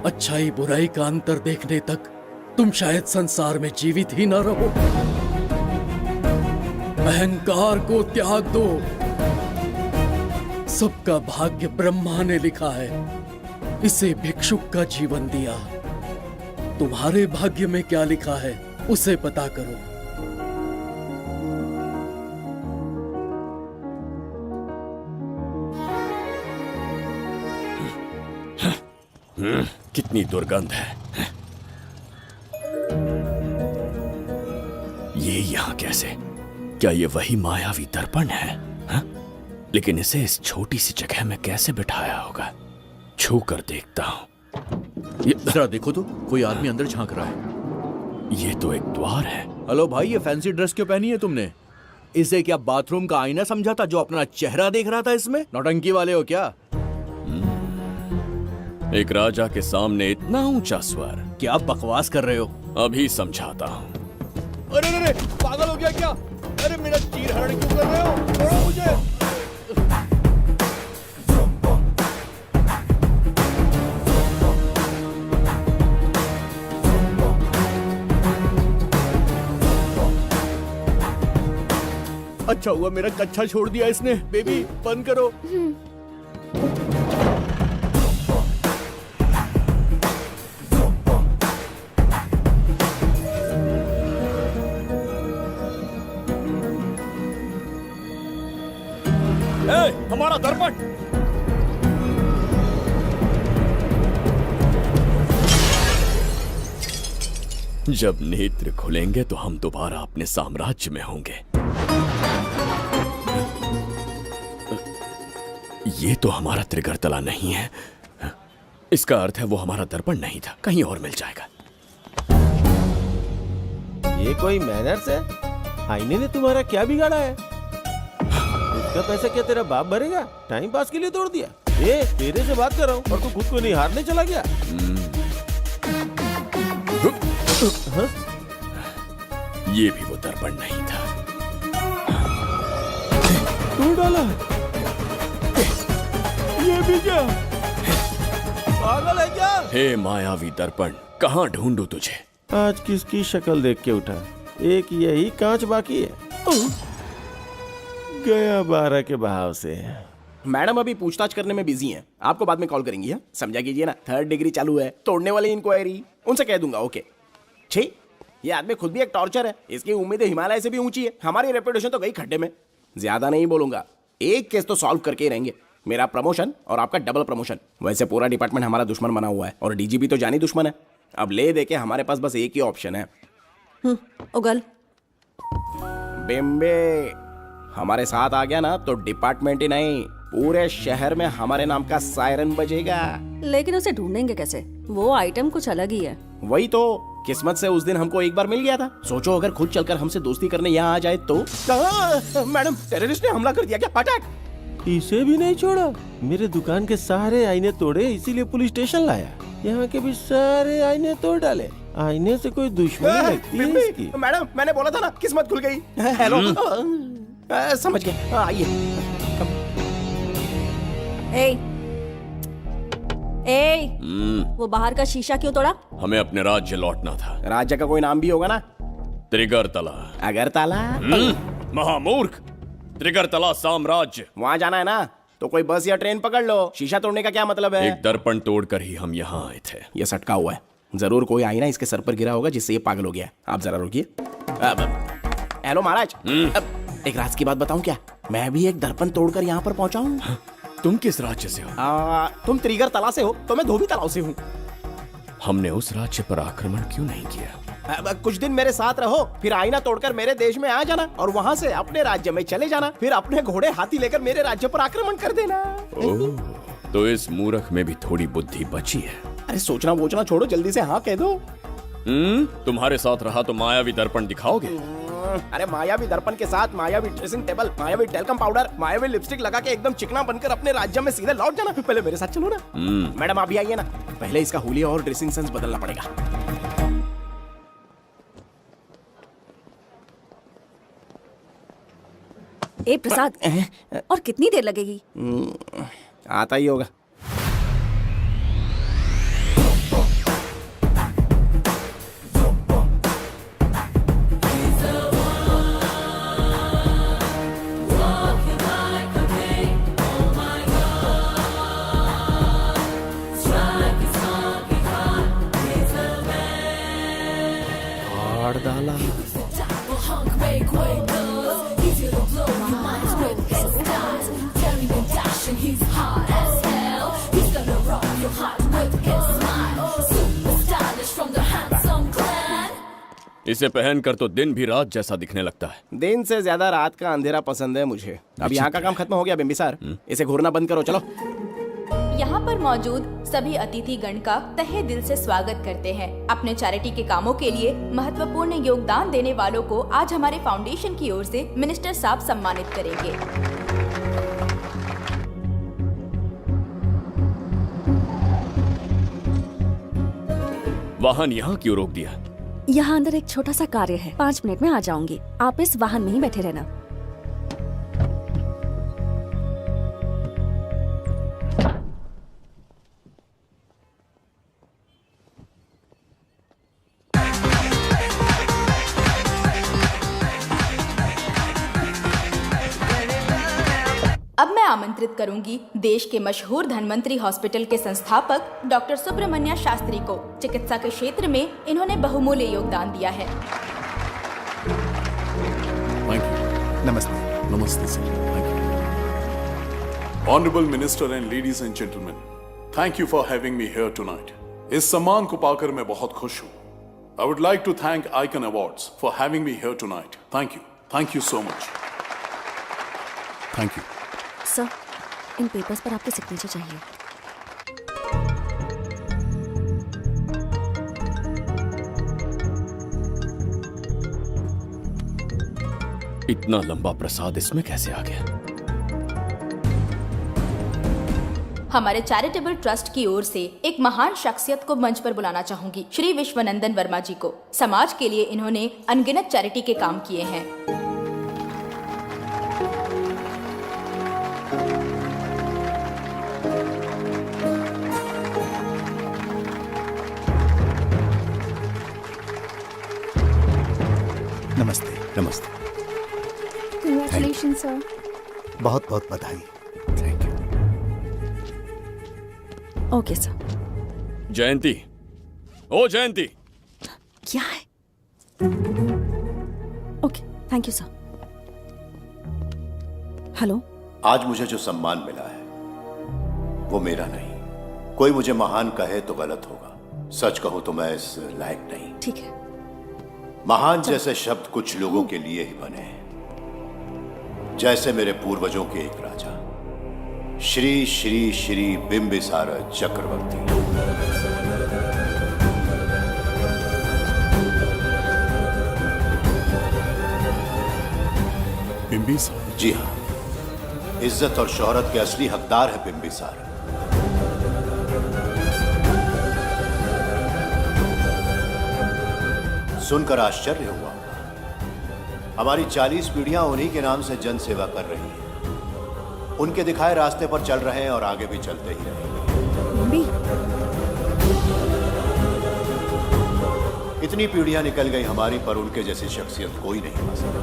अच्छाई बुराई का अंतर देखने तक तुम शायद संसार में जीवित ही न रहो। अहंकार को त्याग दो। सबका भाग्य ब्रह्मा ने लिखा है, इसे भिक्षुक का जीवन दिया। तुम्हारे भाग्य में क्या लिखा है उसे पता करो। कितनी दुर्गंध है। ये यहाँ कैसे? क्या ये वही मायावी दर्पण है? हा? लेकिन इसे इस छोटी सी जगह में कैसे बिठाया होगा? छू कर देखता हूँ। ये जरा देखो तो, कोई आदमी अंदर झांक रहा है। ये तो एक द्वार है। हेलो भाई, ये फैंसी ड्रेस क्यों पहनी है तुमने? इसे क्या बाथरूम का आईना समझा था जो अपना चेहरा देख रहा था इसमें? नौटंकी वाले हो क्या? एक राजा के सामने इतना ऊंचा स्वर। क्या बकवास कर रहे हो? अभी समझाता हूँ। अरे अरे पागल हो गया क्या? अरे मेरा चीर हरण क्यों कर रहे हो? छोड़ो मुझे। अच्छा हुआ मेरा कच्छा छोड़ दिया इसने। बेबी बंद करो। हमारा दर्पण। जब नेत्र खुलेंगे तो हम दोबारा अपने साम्राज्य में होंगे। ये तो हमारा त्रिगर्तला नहीं है। इसका अर्थ है वो हमारा दर्पण नहीं था, कहीं और मिल जाएगा। ये कोई मैनर्स है? आईने ने तुम्हारा क्या बिगाड़ा है? उसका पैसा क्या तेरा बाप भरेगा? टाइम पास के लिए तोड़ दिया। ये तेरे से बात कर रहा हूँ और तू खुद को निहारने चला गया। हाँ? ये भी वो दर्पण नहीं था। तू डाला? ये भी क्या? पागल है क्या? हे मायावी दर्पण, कहाँ ढूंढूं तुझे? आज किसकी शक्ल देख के उठा? एक यही कांच बाकी है। गया 12 के बहाव से। मैडम अभी पूछताछ करने में बिजी हैं। आपको बाद में कॉल करेंगी। है समझा कीजिए ना, 3rd डिग्री चालू है। तोड़ने वाली इंक्वायरी उनसे कह दूंगा। ओके। छी, ये आदमी खुद भी एक टॉर्चर है। इसकी उम्मीदें हिमालय से भी ऊंची है। हमारी रेपुटेशन तो गई खड्डे में। ज्यादा नहीं बोलूंगा, एक केस तो सॉल्व करके ही रहेंगे। मेरा प्रमोशन और आपका डबल प्रमोशन। वैसे पूरा डिपार्टमेंट हमारा दुश्मन बना हुआ है और डीजीपी तो जानी दुश्मन है। अब ले दे के हमारे पास बस एक ही ऑप्शन है। उगल बिम्बे हमारे साथ आ गया ना तो डिपार्टमेंट ही नहीं, पूरे शहर में हमारे नाम का सायरन बजेगा। लेकिन उसे ढूंढेंगे कैसे? वो आइटम कुछ अलग ही है। वही तो, किस्मत से उस दिन हमको एक बार मिल गया था। सोचो अगर खुद चलकर हमसे दोस्ती करने यहाँ आ जाए तो। मैडम, टेररिस्ट ने हमला कर दिया क्या? अटैक! इसे भी नहीं छोड़ा। मेरे दुकान के सारे आईने तोड़े, इसीलिए पुलिस स्टेशन लाया। यहाँ के भी सारे आईने तोड़ डाले। आईने से कोई दुश्मनी लगती है इसकी। मैडम, मैंने बोला था ना, किस्मत खुल गई। हेलो, समझ गए। आइए। वो बाहर का शीशा क्यों तोड़ा? हमें अपने राज्य लौटना था। राज्य का कोई नाम भी होगा ना? त्रिगर्तला। अगरतला? महामूर्ख, त्रिगर्तला साम्राज्य। वहाँ जाना है ना तो कोई बस या ट्रेन पकड़ लो। शीशा तोड़ने का क्या मतलब है? एक दर्पण तोड़कर ही हम यहाँ आए थे। ये सटका हुआ है, जरूर कोई आईना इसके सर पर गिरा होगा जिससे ये पागल हो गया। आप जरा रुकिए। हेलो महाराज, एक राज की बात बताऊं क्या? मैं भी एक दर्पण तोड़कर यहाँ पर पहुंचा हूँ। तुम किस राज्य से हो? तुम त्रिगर्तला से हो तो मैं धोबी तालाब से हूँ। हमने उस राज्य पर आक्रमण क्यों नहीं किया? कुछ दिन मेरे साथ रहो, फिर आईना तोड़कर मेरे देश में आ जाना और वहाँ से अपने राज्य में चले जाना। फिर अपने घोड़े हाथी लेकर मेरे राज्य पर आक्रमण कर देना। ओह, तो इस मूर्ख में भी थोड़ी बुद्धि बची है। अरे सोचना वोचना छोड़ो, जल्दी से हाँ कह दो। तुम्हारे साथ रहा तो मायावी दर्पण दिखाओगे? अरे मायावी दर्पण के साथ मायावी ड्रेसिंग टेबल, मायावी टेल्कम पाउडर, मायावी लिपस्टिक लगा के एकदम चिकना बनकर अपने राज्य में सीधे लौट जाना। पहले मेरे साथ चलो ना। मैडम आप भी आइए ना, पहले इसका हुलिया और ड्रेसिंग सेंस बदलना पड़ेगा। ए प्रसाद, और कितनी देर लगेगी? आता ही होगा। डाला इसे पहनकर तो दिन भी रात जैसा दिखने लगता है। दिन से ज्यादा रात का अंधेरा पसंद है मुझे। अब यहाँ का काम खत्म हो गया बिम्बिसार, इसे घूरना बंद करो। चलो। यहाँ पर मौजूद सभी अतिथिगण का तहे दिल से स्वागत करते हैं। अपने चैरिटी के कामों के लिए महत्वपूर्ण योगदान देने वालों को आज हमारे फाउंडेशन की ओर से मिनिस्टर साहब सम्मानित करेंगे। वाहन यहाँ क्यों रोक दिया? यहाँ अंदर एक छोटा सा कार्य है, 5 मिनट में आ जाऊंगी। आप इस वाहन में ही बैठे रहना। अब मैं आमंत्रित करूंगी देश के मशहूर धन्वंतरी हॉस्पिटल के संस्थापक डॉक्टर सुब्रमण्य शास्त्री को। चिकित्सा के क्षेत्र में इन्होंने बहुमूल्य योगदान दिया है। नमस्ते। नमस्ते sir. Thank you. Honourable minister and ladies and gentleman, thank you for having me here tonight. इस सम्मान को पाकर मैं बहुत खुश हूँ। I would like to thank icon awards for having me here tonight. Thank you so much. Thank you. Sir, इन papers पर आपके सिग्नेचर चाहिए। इतना लंबा प्रसाद इसमें कैसे आ गया? हमारे चैरिटेबल ट्रस्ट की ओर से एक महान शख्सियत को मंच पर बुलाना चाहूंगी, श्री विश्वनंदन वर्मा जी को। समाज के लिए इन्होंने अनगिनत चैरिटी के काम किए हैं। नमस्ते। नमस्ते। Congratulation sir. बहुत बहुत बधाई। Thank you. Okay sir. Jayanti, ओ जयंती। क्या है? Okay, thank you sir. Hello. आज मुझे जो सम्मान मिला है वो मेरा नहीं। कोई मुझे महान कहे तो गलत होगा, सच कहूं तो मैं इस लायक नहीं। ठीक है। महान जैसे शब्द कुछ लोगों के लिए ही बने हैं, जैसे मेरे पूर्वजों के एक राजा श्री श्री श्री बिंबिसार चक्रवर्ती। बिंबिसार? जी हाँ, इज्जत और शोहरत के असली हकदार है बिंबिसार। सुनकर आश्चर्य हुआ। हमारी 40 पीढ़ियां उन्हीं के नाम से जन सेवा कर रही हैं। उनके दिखाए रास्ते पर चल रहे हैं और आगे भी चलते ही रहेंगे। इतनी पीढ़ियां निकल गई हमारी, पर उनके जैसी शख्सियत कोई नहीं पा सका।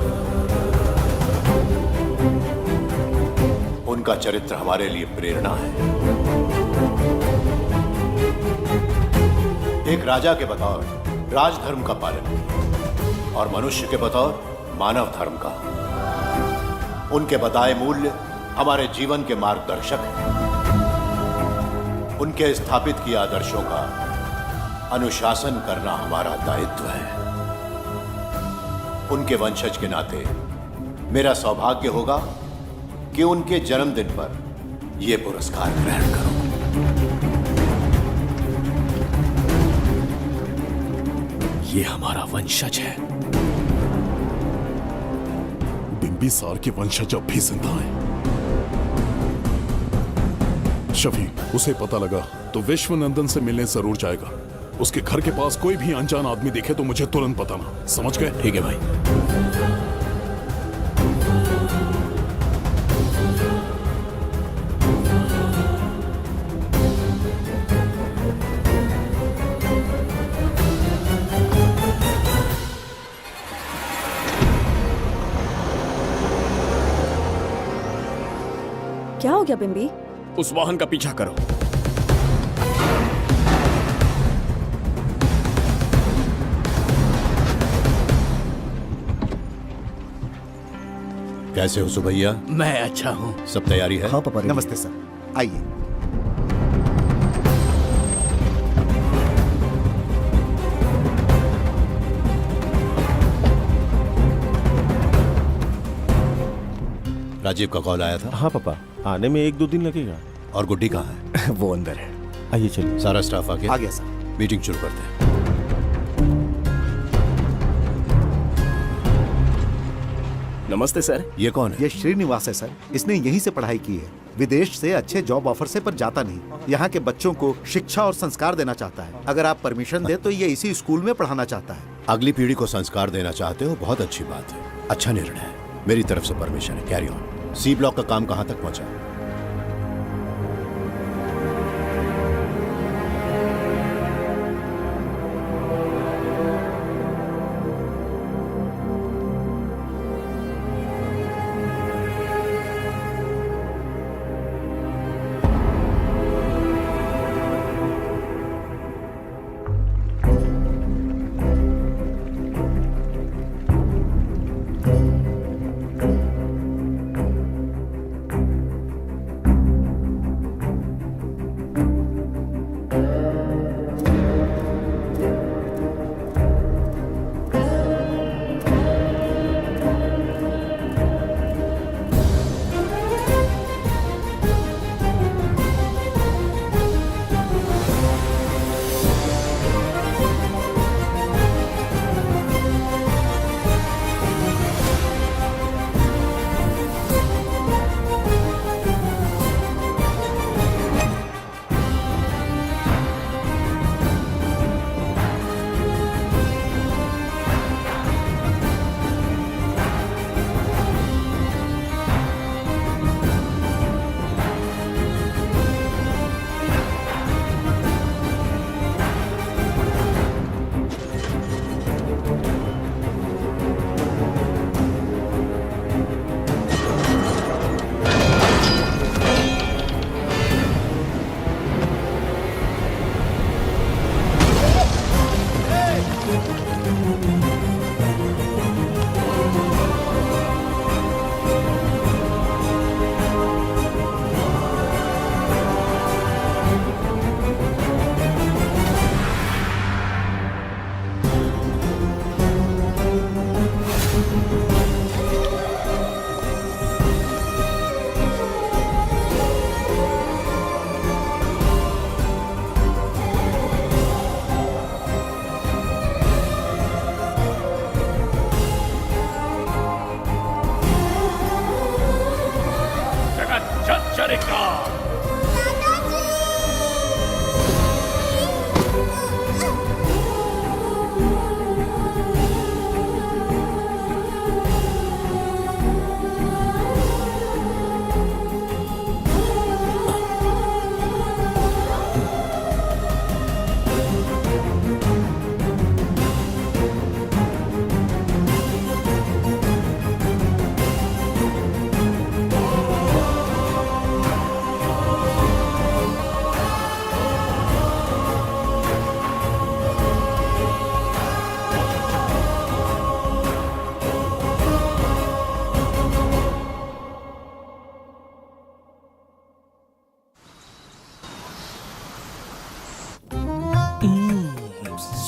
उनका चरित्र हमारे लिए प्रेरणा है। एक राजा के बतौर राजधर्म का पालन और मनुष्य के बतौर मानव धर्म का। उनके बताए मूल्य हमारे जीवन के मार्गदर्शक हैं। उनके स्थापित किए आदर्शों का अनुशासन करना हमारा दायित्व है। उनके वंशज के नाते मेरा सौभाग्य होगा कि उनके जन्मदिन पर यह पुरस्कार ग्रहण करूं। ये हमारा वंशज है। बिंबिसार के वंशज अब भी जिंदा हैं। शफी, उसे पता लगा तो विश्वनंदन से मिलने जरूर जाएगा। उसके घर के पास कोई भी अनजान आदमी दिखे तो मुझे तुरंत बताना, समझ गए? ठीक है भाई। क्या हो गया बिम्बी? उस वाहन का पीछा करो। कैसे हो सुभैया? मैं अच्छा हूँ। सब तैयारी है? हाँ पापा। नमस्ते सर, आइए। राजीव का कॉल आया था? हाँ पापा, आने में 1-2 दिन लगेगा। और गुड्डी कहाँ है? वो अंदर है। आइए चलिए। सारा स्टाफ आ गया? आ गया सर। मीटिंग शुरू करते हैं। नमस्ते सर। ये कौन है? ये श्रीनिवास है सर। इसने यहीं से पढ़ाई की है। विदेश से अच्छे जॉब ऑफर से पर जाता नहीं। यहाँ के बच्चों को शिक्षा और संस्कार देना चाहता है। अगर आप परमिशन दे तो ये इसी स्कूल में पढ़ाना चाहता है। अगली पीढ़ी को संस्कार देना चाहते हो, बहुत अच्छी बात है, अच्छा निर्णय है। मेरी तरफ से परमिशन है, कैरी ऑन। सी ब्लॉक का काम कहाँ तक पहुँचा?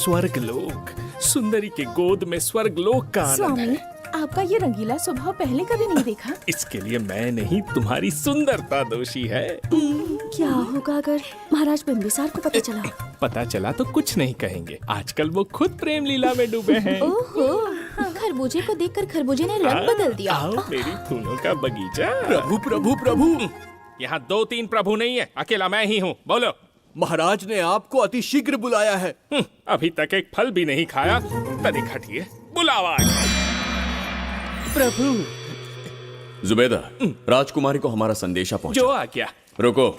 स्वर्गलोक, सुंदरी के गोद में स्वर्गलोक का आनंद स्वामी, है। आपका ये रंगीला स्वभाव पहले कभी नहीं देखा। इसके लिए मैं नहीं, तुम्हारी सुंदरता दोषी है। क्या होगा अगर महाराज बिंबिसार को पता चला? पता चला तो कुछ नहीं कहेंगे। आजकल वो खुद प्रेम लीला में डूबे हैं। ओहो, खरबूजे खरबूजे को देखकर खरबूजे ने रंग बदल दिया। आओ मेरी फूलों का बगीचा। प्रभु प्रभु प्रभु, यहाँ 2-3 प्रभु नहीं है, अकेला मैं ही हूँ। बोलो। महाराज ने आपको अति शीघ्र बुलाया है। अभी तक एक फल भी नहीं खाया, तनिक हटिए, बुलावा। प्रभु। जुबैदा, राजकुमारी को हमारा संदेशा पहुंचा। जो आ गया। रुको,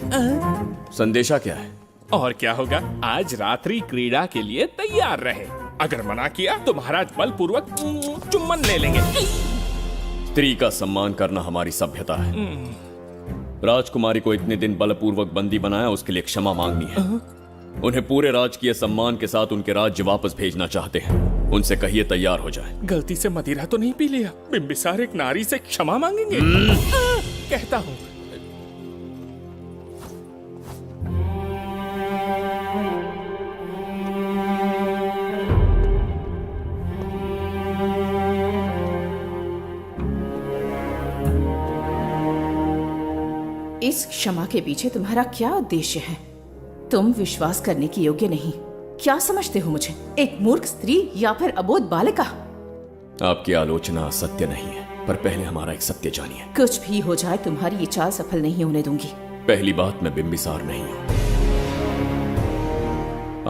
संदेशा क्या है? और क्या होगा, आज रात्रि क्रीड़ा के लिए तैयार रहे। अगर मना किया तो महाराज बलपूर्वक चुम्बन ले लेंगे। स्त्री का सम्मान करना हमारी सभ्यता है। राजकुमारी को इतने दिन बलपूर्वक बंदी बनाया, उसके लिए क्षमा मांगनी है। उन्हें पूरे राजकीय सम्मान के साथ उनके राज्य वापस भेजना चाहते हैं। उनसे कहिए तैयार हो जाए। गलती से मदिरा तो नहीं पी लिया? बिंबिसार एक नारी से क्षमा मांगेंगे? कहता हूँ। इस क्षमा के पीछे तुम्हारा क्या उद्देश्य है? तुम विश्वास करने की योग्य नहीं। क्या समझते हो मुझे, एक मूर्ख स्त्री या फिर अबोध बालिका? आपकी आलोचना सत्य नहीं है, पर पहले हमारा एक सत्य जानिए। कुछ भी हो जाए, तुम्हारी ये चाल सफल नहीं होने दूंगी। पहली बात, मैं बिंबिसार नहीं हूं।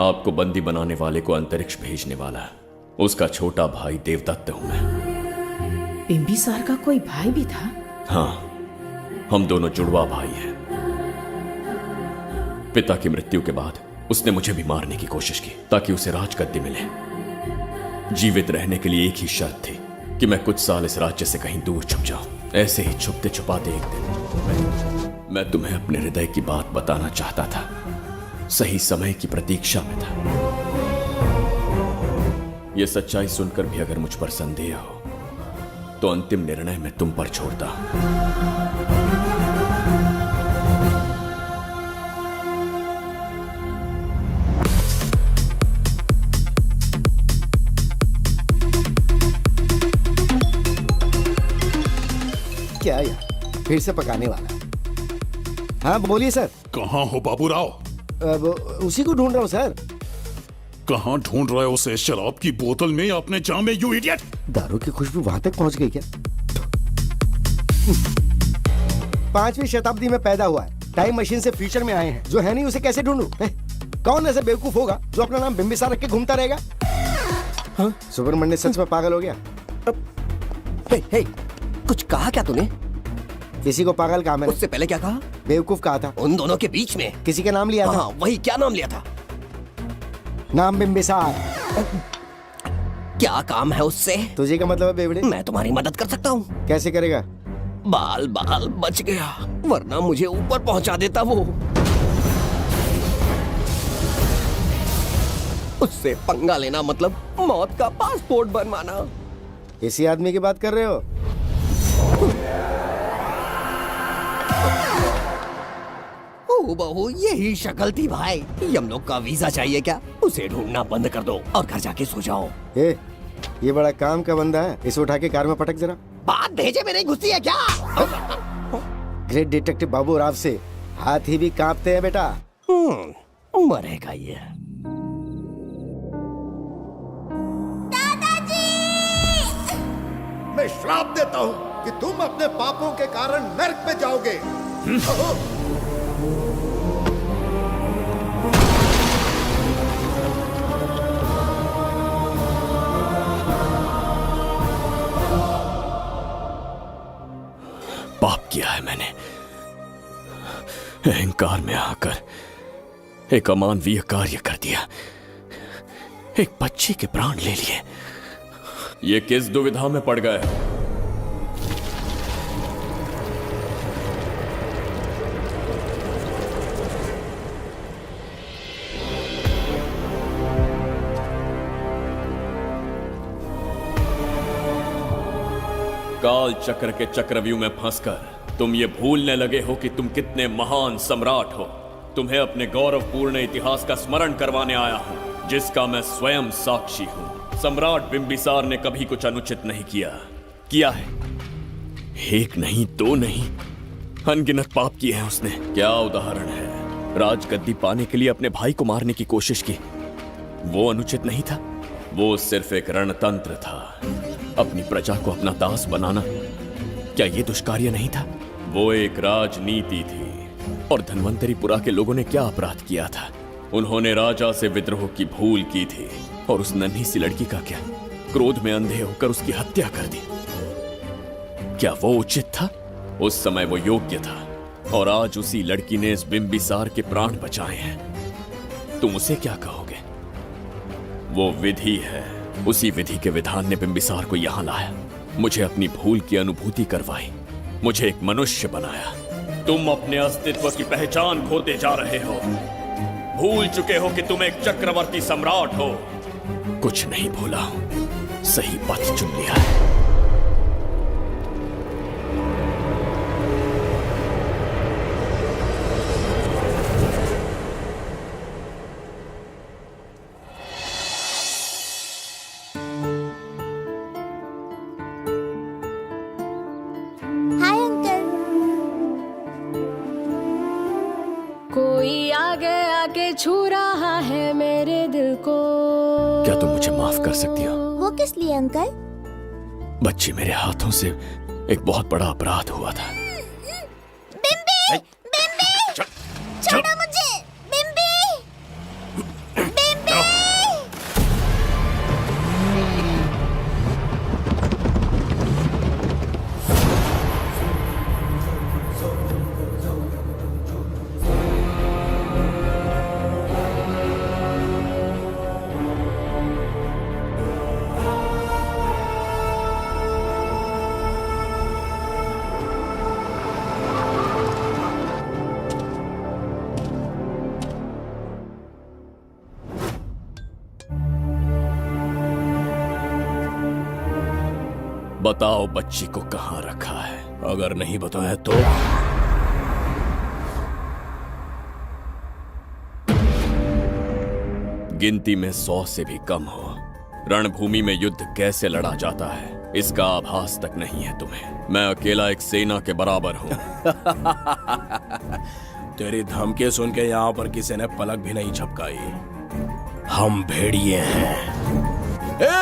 आपको बंदी बनाने वाले को अंतरिक्ष भेजने वाला है। उसका छोटा भाई देवदत्त हूं मैं। बिंबिसार का कोई भाई भी था? हाँ, हम दोनों जुड़वा भाई हैं। पिता की मृत्यु के बाद उसने मुझे भी मारने की कोशिश की ताकि उसे राजगद्दी मिले। जीवित रहने के लिए एक ही शर्त थी कि मैं कुछ साल इस राज्य से कहीं दूर छुप जाऊं। ऐसे ही छुपते छुपाते एक दिन मैं तुम्हें अपने हृदय की बात बताना चाहता था। सही समय की प्रतीक्षा में था। यह सच्चाई सुनकर भी अगर मुझ पर संदेह हो तो अंतिम निर्णय मैं तुम पर छोड़ता हूं। क्या यार, फिर से पकाने वाला? हाँ बोलिए सर। कहाँ हो बाबूराव? अब उसी को ढूंढ रहा हूँ सर। कहाँ ढूंढ रहे हो उसे? शराब की बोतल में या अपने जाम में, यू इडियट? दारू की खुशबू वहां तक पहुंच गई क्या? 5वीं शताब्दी में पैदा हुआ है, टाइम मशीन से फ्यूचर में आए हैं। जो है नहीं उसे कैसे ढूंढूं? कौन ऐसा बेवकूफ होगा जो अपना नाम बिंबिसार रख के घूमता रहेगा? हाँ? सुब्रमण्य सच में पागल हो गया। हे, हे, कुछ कहा क्या तूने? किसी को पागल कहा मैंने। उससे पहले क्या कहा? बेवकूफ कहा था। उन दोनों के बीच में किसी का नाम लिया था। हाँ, वही, क्या नाम लिया था? नाम बिंबिसार। क्या काम है उससे? तुझे का मतलब है बेवड़े? मैं तुम्हारी मदद कर सकता हूँ। कैसे करेगा? बाल बाल बच गया, वरना मुझे ऊपर पहुंचा देता वो। उससे पंगा लेना मतलब मौत का पासपोर्ट बनवाना। इसी आदमी की बात कर रहे हो? ओ बहू, यही शक्ल थी भाई। यमलोक का वीजा चाहिए क्या? उसे ढूंढना बंद कर दो और घर जाके सो जाओ। ये बड़ा काम का बंदा है, इसे उठा के कार में पटक जरा। बात भेजे में नहीं घुसती है क्या? ग्रेट डिटेक्टिव बाबू राव से हाथ ही भी कांपते हैं बेटा। मरेगा ये। मैं श्राप देता हूँ कि तुम अपने पापों के कारण नर्क में जाओगे। पाप किया है मैंने। अहंकार में आकर एक अमानवीय कार्य कर दिया। एक बच्ची के प्राण ले लिए। ये किस दुविधा में पड़ गए? काल चक्र के चक्रव्यूह में फंसकर तुम ये भूलने लगे हो कि तुम कितने महान सम्राट हो। तुम्हें अपने गौरवपूर्ण इतिहास का स्मरण करवाने आया हूं, जिसका मैं स्वयं साक्षी हूं। सम्राट बिंबिसार ने कभी कुछ अनुचित नहीं किया है। एक नहीं, दो नहीं, अनगिनत पाप किए हैं उसने। क्या उदाहरण है? राजगद्दी पाने के लिए अपने भाई को मारने की कोशिश की, वो अनुचित नहीं था? वो सिर्फ एक रणतंत्र था। अपनी प्रजा को अपना दास बनाना, क्या ये दुष्कार्य नहीं था? वो एक राजनीति थी। और धन्वंतरीपुरा के लोगों ने क्या अपराध किया था? उन्होंने राजा से विद्रोह की भूल की थी। और उस नन्ही सी लड़की का क्या? क्रोध में अंधे होकर उसकी हत्या कर दी। क्या वो उचित था? उस समय वो योग्य था। और आज उसी लड़की ने इस बिंबिसार के प्राण बचाए हैं। तुम उसे क्या कहोगे? वो विधि है। उसी विधि के विधान ने बिंबिसार को यहां लाया, मुझे अपनी भूल की अनुभूति करवाई, मुझे एक मनुष्य बनाया। तुम अपने अस्तित्व की पहचान खोते जा रहे हो। भूल चुके हो कि तुम एक चक्रवर्ती सम्राट हो। कुछ नहीं भूला हूं, सही पथ चुन लिया है। Hi uncle. कोई आगे आके छू रहा है मेरे दिल को। क्या तुम मुझे माफ कर सकती हो? वो किस लिए अंकल? बच्ची, मेरे हाथों से एक बहुत बड़ा अपराध हुआ था। बिम्बी! बिम्बी! छोड़ो मुझे! बिम्बी! बिम्बी! बताओ बच्ची को कहां रखा है? अगर नहीं बताया तो गिनती में 100 से भी कम हो। रणभूमि में युद्ध कैसे लड़ा जाता है इसका आभास तक नहीं है तुम्हें। मैं अकेला एक सेना के बराबर हूं। तेरी धमकी सुन के यहाँ पर किसी ने पलक भी नहीं झपकाई। हम भेड़िए हैं। हे!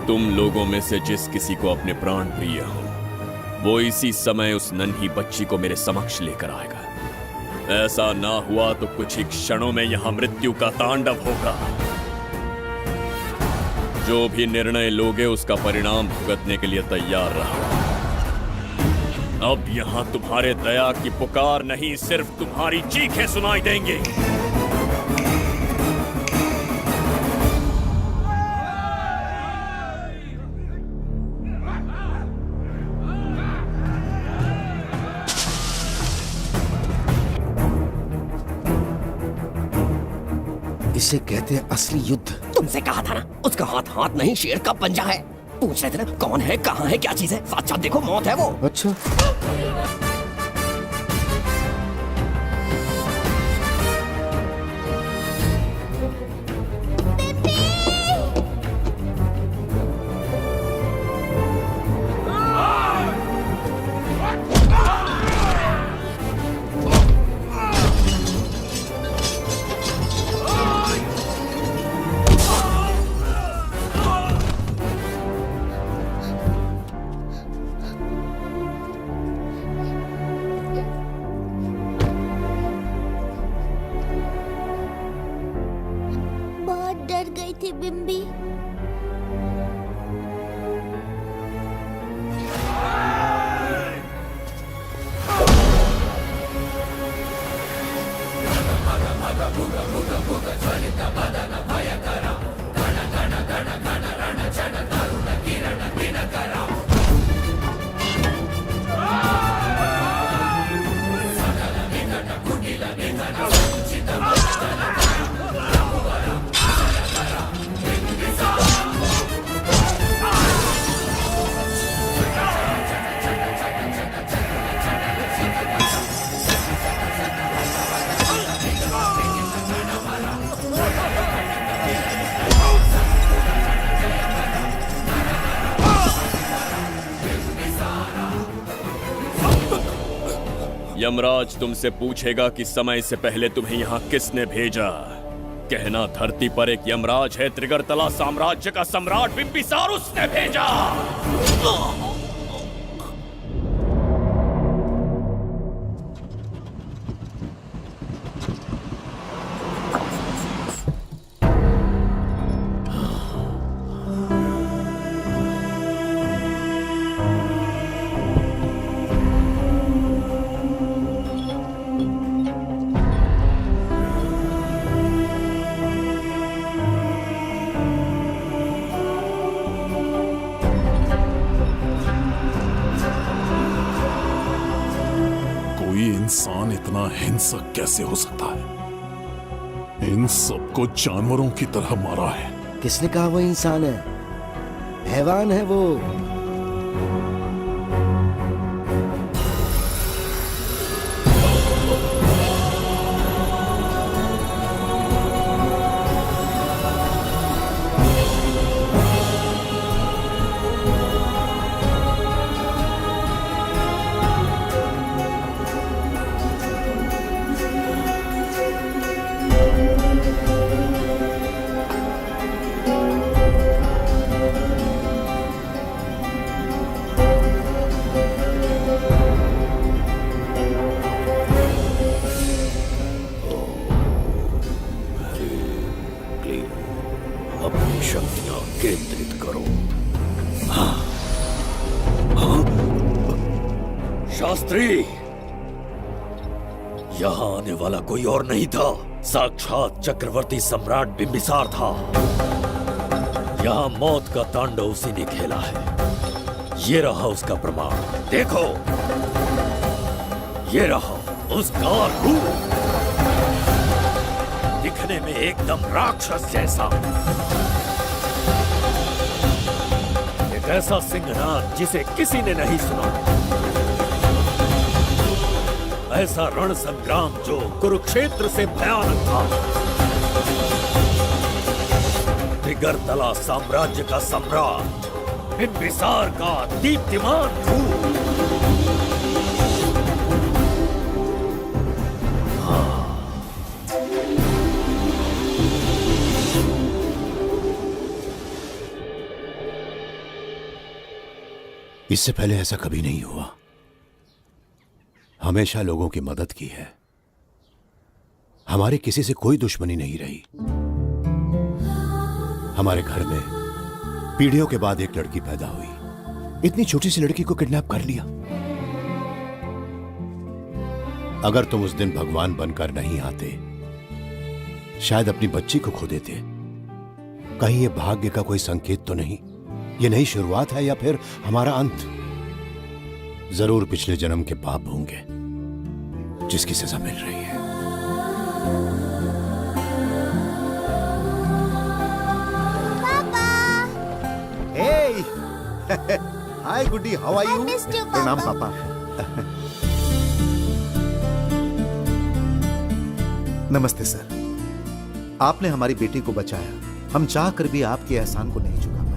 तुम लोगों में से जिस किसी को अपने प्राण प्रिय हो, वो इसी समय उस नन्ही बच्ची को मेरे समक्ष लेकर आएगा। ऐसा ना हुआ तो कुछ ही क्षणों में यहां मृत्यु का तांडव होगा। जो भी निर्णय लोगे उसका परिणाम भुगतने के लिए तैयार रहो। अब यहां तुम्हारे दया की पुकार नहीं, सिर्फ तुम्हारी चीखें सुनाई देंगी। इसे कहते हैं असली युद्ध। तुमसे कहा था ना, उसका हाथ हाथ नहीं शेर का पंजा है। पूछ रहे थे ना कौन है, कहाँ है, क्या चीज है? साक्षात देखो, मौत है वो। अच्छा, यमराज तुमसे पूछेगा कि समय से पहले तुम्हें यहाँ किसने भेजा। कहना धरती पर एक यमराज है, त्रिगर्तला साम्राज्य का सम्राट बिंबिसार उसने भेजा। इंसान इतना हिंसक कैसे हो सकता है? इन सबको जानवरों की तरह मारा है। किसने कहा वो इंसान है? हैवान है वो। अपनी शक्तियां केंद्रित करो। शास्त्री, यहां आने वाला कोई और नहीं था, साक्षात चक्रवर्ती सम्राट बिंबिसार था। यहां मौत का तांडव उसी ने खेला है। ये रहा उसका प्रमाण, देखो, ये रहा उसका रूप, दिखने में एकदम राक्षस जैसा। एक ऐसा सिंहनाद जिसे किसी ने नहीं सुना, ऐसा रण संग्राम जो कुरुक्षेत्र से भयानक था। त्रिगर्तला साम्राज्य का सम्राट बिंबिसार का दीप्तिमान रूप। इससे पहले ऐसा कभी नहीं हुआ। हमेशा लोगों की मदद की है। हमारे किसी से कोई दुश्मनी नहीं रही। हमारे घर में पीढ़ियों के बाद एक लड़की पैदा हुई। इतनी छोटी सी लड़की को किडनैप कर लिया। अगर तुम उस दिन भगवान बनकर नहीं आते, शायद अपनी बच्ची को खो देते। कहीं ये भाग्य का कोई संकेत तो नहीं? ये नई शुरुआत है या फिर हमारा अंत? जरूर पिछले जन्म के पाप होंगे जिसकी सजा मिल रही है। हाय गुड्डी, हाउ आर यू? प्रणाम पापा। नमस्ते सर। आपने हमारी बेटी को बचाया। हम चाह कर भी आपके एहसान को नहीं चुका पाए।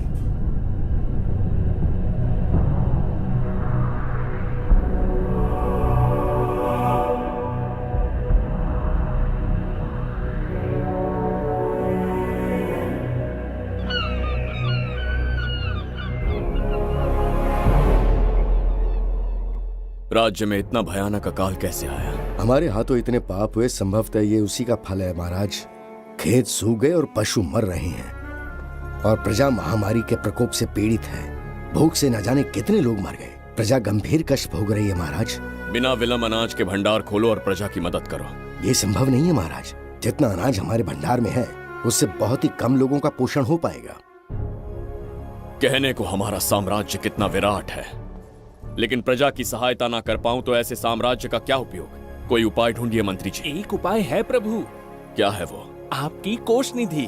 राज्य में इतना भयानक अकाल कैसे आया? हमारे हाथों इतने पाप हुए, संभवतः ये उसी का फल है महाराज। खेत सूख गए और पशु मर रहे हैं, और प्रजा महामारी के प्रकोप से पीड़ित है। भूख से न जाने कितने लोग मर गए। प्रजा गंभीर कष्ट भोग रही है महाराज। बिना विलंब अनाज के भंडार खोलो और प्रजा की मदद करो। ये संभव नहीं है महाराज। जितना अनाज हमारे भंडार में है, उससे बहुत ही कम लोगों का पोषण हो पाएगा। कहने को हमारा साम्राज्य कितना विराट है, लेकिन प्रजा की सहायता ना कर पाऊं तो ऐसे साम्राज्य का क्या उपयोग? कोई उपाय ढूंढिए मंत्री जी। एक उपाय है प्रभु। क्या है वो? आपकी कोष निधि।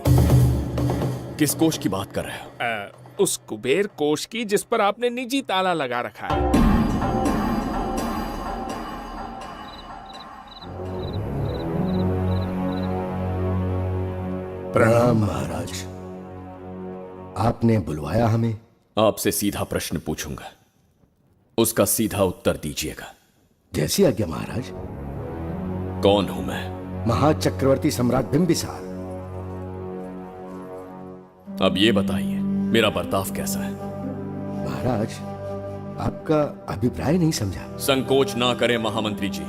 किस कोष की बात कर रहे हो? उस कुबेर कोष की जिस पर आपने निजी ताला लगा रखा है। प्रणाम महाराज। आपने बुलवाया हमें? आपसे सीधा प्रश्न पूछूंगा, उसका सीधा उत्तर दीजिएगा। जैसी आज्ञा महाराज। कौन हूं मैं? महाचक्रवर्ती सम्राट बिंबिसार। अब ये बताइए मेरा बर्ताव कैसा है? महाराज, आपका अभिप्राय नहीं समझा। संकोच ना करें महामंत्री जी,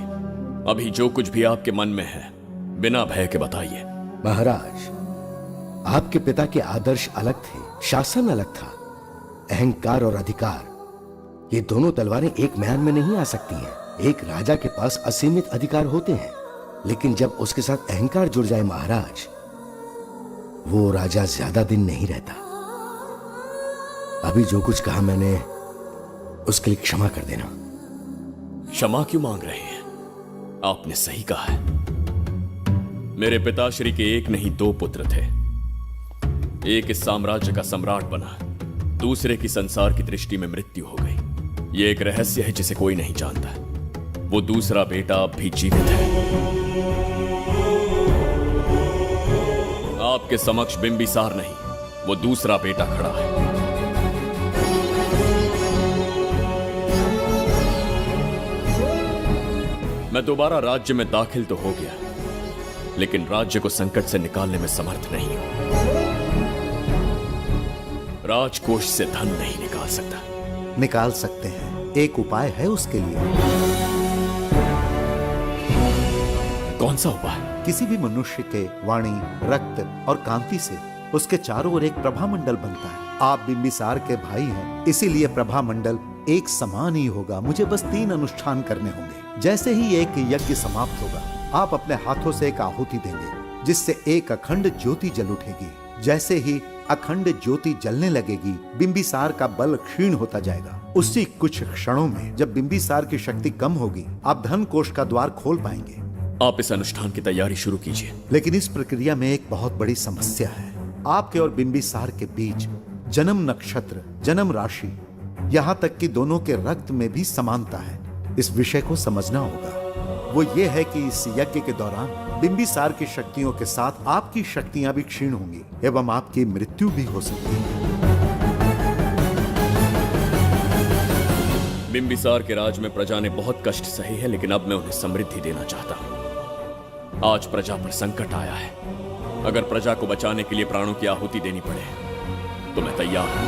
अभी जो कुछ भी आपके मन में है बिना भय के बताइए। महाराज, आपके पिता के आदर्श अलग थे, शासन अलग था। अहंकार और अधिकार, ये दोनों तलवारें एक म्यान में नहीं आ सकती हैं। एक राजा के पास असीमित अधिकार होते हैं, लेकिन जब उसके साथ अहंकार जुड़ जाए महाराज, वो राजा ज्यादा दिन नहीं रहता। अभी जो कुछ कहा मैंने, उसके लिए क्षमा कर देना। क्षमा क्यों मांग रहे हैं? आपने सही कहा है। मेरे पिताश्री के एक नहीं दो पुत्र थे। एक इस साम्राज्य का सम्राट बना, दूसरे की संसार की दृष्टि में मृत्यु हो गई। ये एक रहस्य है जिसे कोई नहीं जानता। वो दूसरा बेटा अब भी जीवित है। आपके समक्ष बिंबिसार नहीं, वो दूसरा बेटा खड़ा है। मैं दोबारा राज्य में दाखिल तो हो गया, लेकिन राज्य को संकट से निकालने में समर्थ नहीं हूं। राजकोष से धन नहीं निकाल सकता। निकाल सकते हैं, एक उपाय है उसके लिए। कौन सा उपाय? किसी भी मनुष्य के वाणी, रक्त और कांति से उसके चारों ओर एक प्रभामंडल बनता है। आप बिंबिसार के भाई हैं, इसीलिए प्रभामंडल एक समान ही होगा। मुझे बस 3 अनुष्ठान करने होंगे। जैसे ही एक यज्ञ समाप्त होगा, आप अपने हाथों से एक आहुति देंगे, जिससे एक अखंड ज्योति जल उठेगी। जैसे ही अखंड ज्योति जलने लगेगी, बिंबिसार का बल क्षीण होता जाएगा। उसी कुछ क्षणों में जब बिंबिसार की शक्ति कम होगी, आप धन कोष का द्वार खोल पाएंगे। आप इस अनुष्ठान की तैयारी शुरू कीजिए। लेकिन इस प्रक्रिया में एक बहुत बड़ी समस्या है। आपके और बिंबिसार के बीच जन्म नक्षत्र, जन्म राशि, यहाँ तक कि दोनों के रक्त में भी समानता है। इस विषय को समझना होगा। वो ये है कि इस यज्ञ के दौरान बिंबिसार की शक्तियों के साथ आपकी शक्तियां भी क्षीण होंगी एवं आपकी मृत्यु भी हो सकती है। बिंबिसार के राज में प्रजा ने बहुत कष्ट सहे हैं, लेकिन अब मैं उन्हें समृद्धि देना चाहता हूं। आज प्रजा पर संकट आया है। अगर प्रजा को बचाने के लिए प्राणों की आहुति देनी पड़े तो मैं तैयार हूं।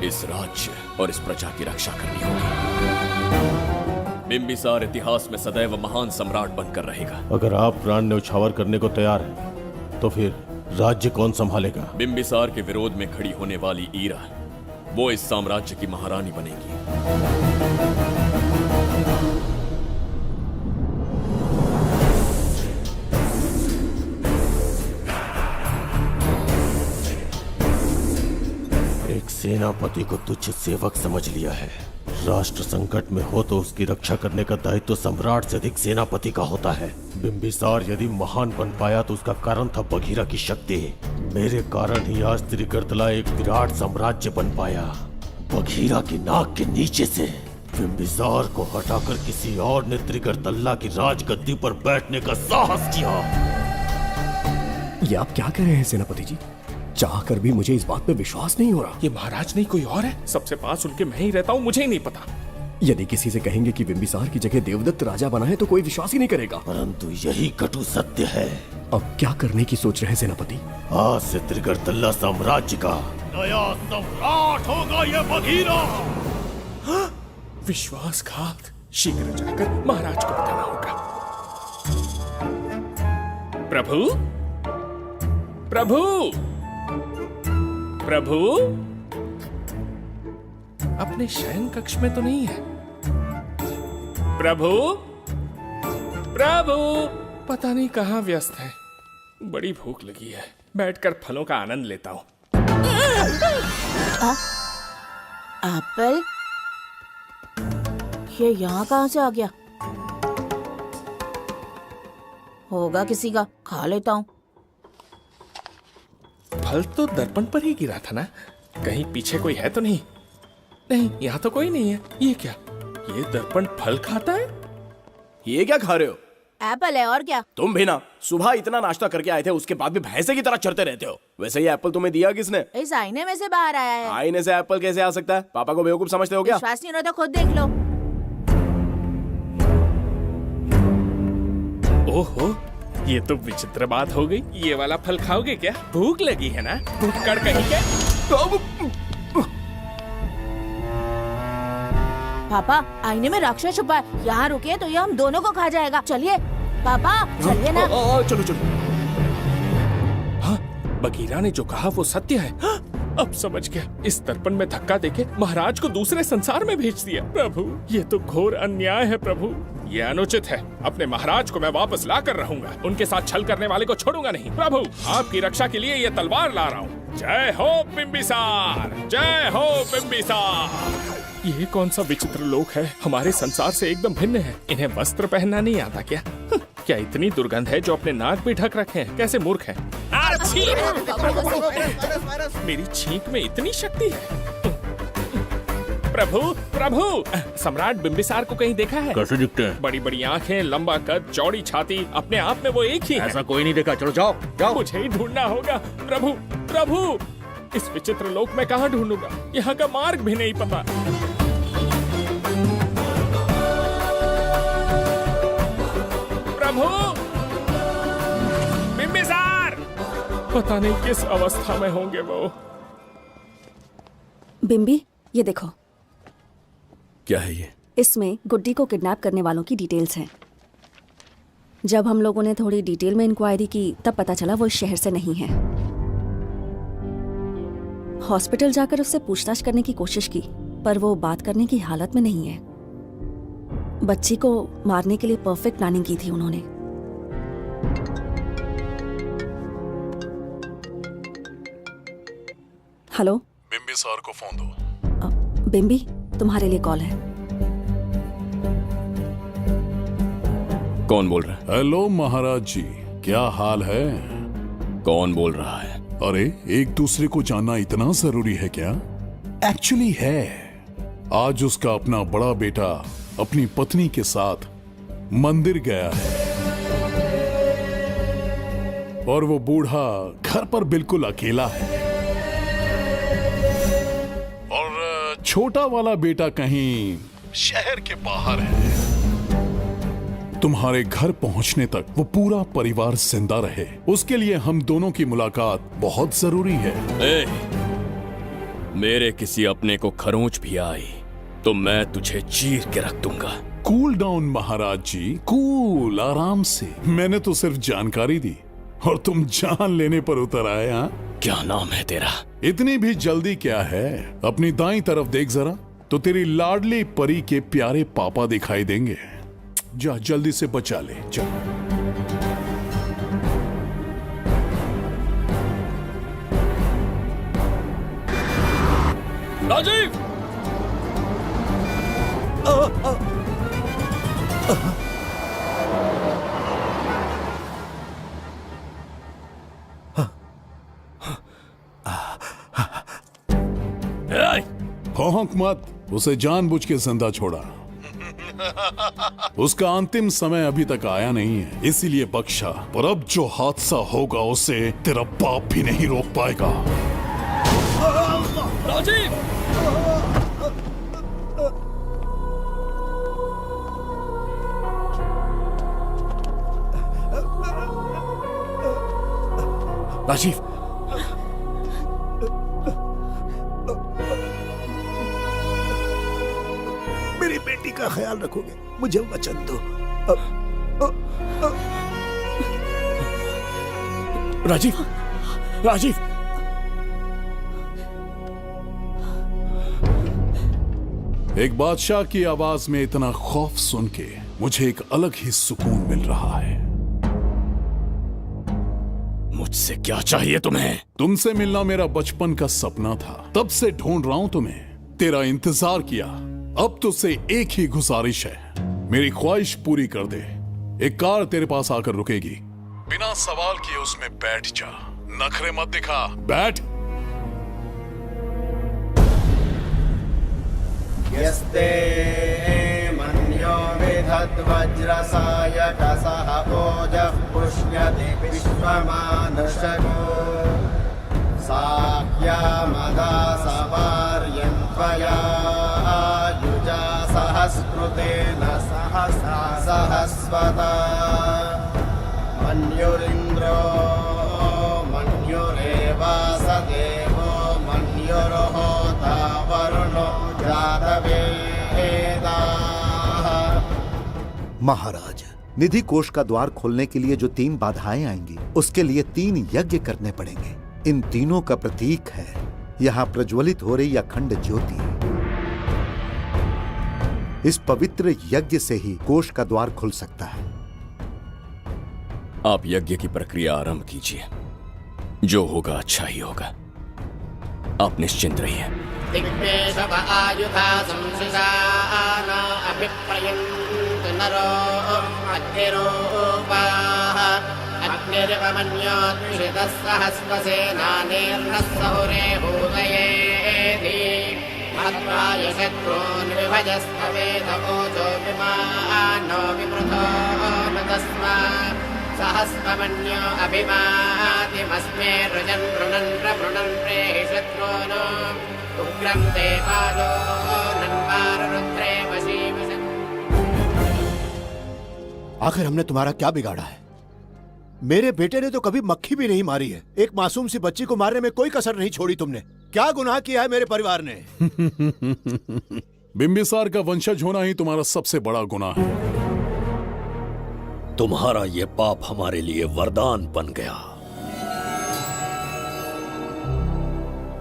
इस राज्य और इस प्रजा की रक्षा करनी होगी। बिंबिसार इतिहास में सदैव महान सम्राट बनकर रहेगा। अगर आप प्राण न्यौछावर करने को तैयार हैं, तो फिर राज्य कौन संभालेगा? बिंबिसार के विरोध में खड़ी होने वाली ईरा, वो इस साम्राज्य की महारानी बनेगी। एक सेनापति को तुच्छ सेवक समझ लिया है। राष्ट्र संकट में हो तो उसकी रक्षा करने का दायित्व सम्राट से अधिक सेनापति का होता है। बिंबिसार यदि महान बन पाया तो उसका कारण था बघीरा की शक्ति। मेरे कारण ही आज त्रिगर्तला एक विराट साम्राज्य बन पाया। बघीरा की नाक के नीचे से बिंबिसार को हटाकर किसी और ने त्रिगर्तल्ला की राजगद्दी पर बैठने का साहस किया। ये आप क्या कह रहे हैं सेनापति जी? चाहकर भी मुझे इस बात पे विश्वास नहीं हो रहा। ये महाराज नहीं कोई और है। सबसे पास उनके मैं ही रहता हूँ, मुझे ही नहीं पता। यदि किसी से कहेंगे कि बिंबिसार की जगह देवदत्त राजा बना है तो कोई विश्वास ही नहीं करेगा। परंतु यही कटु सत्य है। अब क्या करने की सोच रहे हैं सेनापति? आज से त्रिगर्तल्ला साम्राज्य का नया सम्राट होगा ये बघीरा। विश्वासघात। शीघ्र जाकर महाराज को बताना होगा। प्रभु, प्रभु, प्रभु, अपने शयन कक्ष में तो नहीं है। प्रभु, प्रभु, पता नहीं कहाँ व्यस्त है। बड़ी भूख लगी है, बैठकर फलों का आनंद लेता हूँ। एप्पल? ये यहाँ कहाँ से आ गया? होगा किसी का, खा लेता हूँ। फल तो दर्पण पर ही गिरा था ना? कहीं पीछे कोई है तो नहीं? नहीं, यहाँ तो कोई नहीं है। ये क्या? ये दर्पण फल खाता है? ये क्या खा रहे हो? एप्पल है और क्या। तुम भी ना सुबह इतना नाश्ता करके आए थे, उसके बाद भी भैंसे की तरह चढ़ते रहते हो। वैसे ये एप्पल तुम्हें दिया किसने? इस आईने में से बाहर आया है। आईने से एप्पल कैसे आ सकता है? पापा को बेवकूफ समझते हो क्या? विश्वास नहीं हो रहा तो खुद देख लो। ओहो, ये तो विचित्र बात हो गई। ये वाला फल खाओगे क्या? भूख लगी है ना? भूखड़ कहीं क्या? पापा आईने में राक्षस छुपा है, यहाँ रुके तो ये हम दोनों को खा जाएगा। चलिए पापा चलिए ना। चलो चलो। हाँ, बगीरा ने जो कहा वो सत्य है। हाँ, अब समझ गया। इस दर्पण में धक्का देके महाराज को दूसरे संसार में भेज दिया। प्रभु, ये तो घोर अन्याय है प्रभु। ये अनुचित है। अपने महाराज को मैं वापस ला कर रहूंगा। उनके साथ छल करने वाले को छोड़ूंगा नहीं। प्रभु, आपकी रक्षा के लिए ये तलवार ला रहा हूँ। जय हो बिंबिसार, जय हो बिंबिसार। ये कौन सा विचित्र लोक है? हमारे संसार से एकदम भिन्न है। इन्हें वस्त्र पहनना नहीं आता क्या? क्या इतनी दुर्गंध है जो अपने नाक भी ढक रखे हैं? कैसे मूर्ख हैं? मेरी छींक में इतनी शक्ति है। प्रभु, प्रभु, सम्राट बिंबिसार को कहीं देखा है? कैसे दिखते हैं? बड़ी बड़ी आंखें, लंबा कद, चौड़ी छाती, अपने आप में वो एक ही है। ऐसा कोई नहीं देखा। चलो जाओ जाओ। मुझे ही ढूंढना होगा। प्रभु, प्रभु, इस विचित्र लोक में कहाँ ढूंढूंगा? यहाँ का मार्ग भी नहीं पता। प्रभु, बिंबिसार, पता नहीं किस अवस्था में होंगे वो। बिम्बी, ये देखो। क्या है ये? इसमें गुड्डी को किडनैप करने वालों की डिटेल्स हैं। जब हम लोगों ने थोड़ी डिटेल में इंक्वायरी की तब पता चला वो इस शहर से नहीं है। हॉस्पिटल जाकर उससे पूछताछ करने की कोशिश की पर वो बात करने की हालत में नहीं है। बच्ची को मारने के लिए परफेक्ट प्लानिंग की थी उन्होंने। हेलो, बिंबिसार को फोन दो। बिम्बी, तुम्हारे लिए कॉल है। कौन बोल रहा है? हेलो महाराज जी, क्या हाल है? कौन बोल रहा है? अरे, एक दूसरे को जानना इतना जरूरी है क्या? एक्चुअली है। आज उसका अपना बड़ा बेटा अपनी पत्नी के साथ मंदिर गया है और वो बूढ़ा घर पर बिल्कुल अकेला है और छोटा वाला बेटा कहीं शहर के बाहर है। तुम्हारे घर पहुंचने तक वो पूरा परिवार जिंदा रहे, उसके लिए हम दोनों की मुलाकात बहुत जरूरी है। मेरे किसी अपने को खरोंच भी आई तो मैं तुझे चीर के रख दूंगा। कूल डाउन महाराज जी, कूल, आराम से। मैंने तो सिर्फ जानकारी दी और तुम जान लेने पर उतर आए। हाँ, क्या नाम है तेरा? इतनी भी जल्दी क्या है? अपनी दाईं तरफ देख जरा तो तेरी लाडली परी के प्यारे पापा दिखाई देंगे। जा जल्दी से बचा ले, जा। राजीव! भौंक मत, उसे जानबूझ के जिंदा छोड़ा। उसका अंतिम समय अभी तक आया नहीं है, इसीलिए बख्शा। पर अब जो हादसा होगा उसे तेरा बाप भी नहीं रोक पाएगा। राजीव! राजीव, मेरी बेटी का ख्याल रखोगे? मुझे वचन दो। राजीव, राजीव, एक बादशाह की आवाज में इतना खौफ सुन के मुझे एक अलग ही सुकून मिल रहा है। मुझसे क्या चाहिए तुम्हें? तुमसे मिलना मेरा बचपन का सपना था, तब से ढूंढ रहा हूं तुम्हें, तेरा इंतजार किया। अब तुझसे एक ही गुजारिश है, मेरी ख्वाहिश पूरी कर दे। एक कार तेरे पास आकर रुकेगी, बिना सवाल किए उसमें बैठ जा। नखरे मत दिखा, बैठ। यस्ते मन्यो विधद्वज्रसायकसः ओजः पुष्यति विश्वमानशको साख्यामदा सवार्यं त्वया युजा सहस्कृतेन सहसा सहस्वता मन्युरिन्द्रो मन्युरेवास देवो मन्युर्होता वरुणो जातवेदाः। महाराज, निधि कोष का द्वार खोलने के लिए जो 3 बाधाएं आएंगी, उसके लिए 3 यज्ञ करने पड़ेंगे। इन तीनों का प्रतीक है यहाँ प्रज्वलित हो रही अखंड ज्योति। इस पवित्र यज्ञ से ही कोष का द्वार खुल सकता है। आप यज्ञ की प्रक्रिया आरंभ कीजिए। जो होगा अच्छा ही होगा। आप निश्चिंत रहिए। दिग्वेशव आयुधा संशिशान अभिप्रयन्त नरो अग्निरूपाः अग्निरिवमन्योद्विषितः सहस्रसेनानेर्नः सहुरे भूतयेति मत्वाय शत्रून् विभजस्तवेत ऊचो विमानो विवृतो न तस्मात् सहस्रमन्यो अभिमातिमस्मे रुजन् रुणन् प्रवृणन् प्रेहि शत्रून् उग्रं ते पादो नन्वारुद्रे वशीवसन्। आखिर हमने तुम्हारा क्या बिगाड़ा है? मेरे बेटे ने तो कभी मक्खी भी नहीं मारी है। एक मासूम सी बच्ची को मारने में कोई कसर नहीं छोड़ी तुमने। क्या गुनाह किया है मेरे परिवार ने? बिंबिसार का वंशज होना ही तुम्हारा सबसे बड़ा गुनाह है। तुम्हारा ये पाप हमारे लिए वरदान बन गया।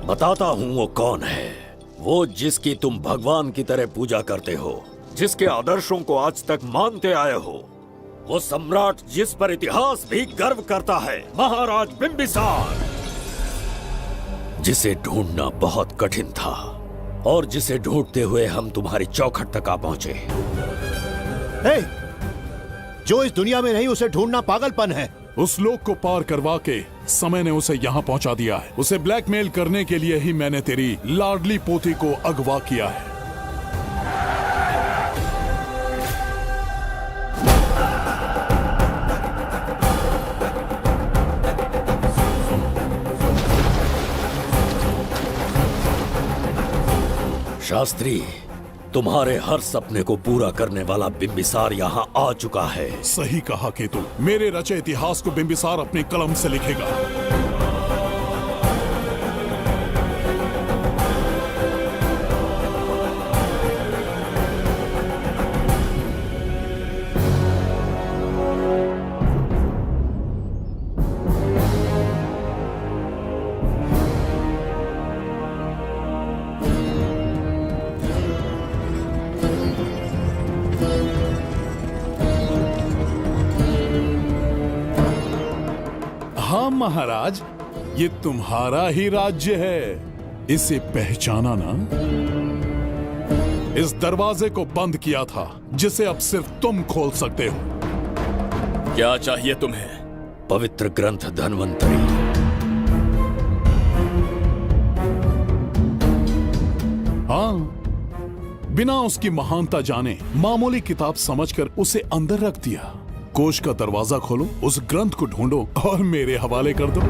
बताता हूं वो कौन है। वो जिसकी तुम भगवान की तरह पूजा करते हो, जिसके आदर्शों को आज तक मानते आए हो, वो सम्राट जिस पर इतिहास भी गर्व करता है, महाराज बिंबिसार, जिसे ढूंढना बहुत कठिन था और जिसे ढूंढते हुए हम तुम्हारी चौखट तक आ पहुंचे। जो इस दुनिया में नहीं उसे ढूंढना पागलपन है। उस लोक को पार करवा के समय ने उसे यहाँ पहुंचा दिया है। उसे ब्लैकमेल करने के लिए ही मैंने तेरी लाडली पोती को अगवा किया है। शास्त्री, तुम्हारे हर सपने को पूरा करने वाला बिंबिसार यहाँ आ चुका है। सही कहा केतु। मेरे रचे इतिहास को बिंबिसार अपनी कलम से लिखेगा। हाँ महाराज, ये तुम्हारा ही राज्य है। इसे पहचाना ना? इस दरवाजे को बंद किया था जिसे अब सिर्फ तुम खोल सकते हो। क्या चाहिए तुम्हें? पवित्र ग्रंथ धन्वंतरी। हाँ, बिना उसकी महानता जाने मामूली किताब समझकर उसे अंदर रख दिया। कोष का दरवाजा खोलो, उस ग्रंथ को ढूंढो और मेरे हवाले कर दो।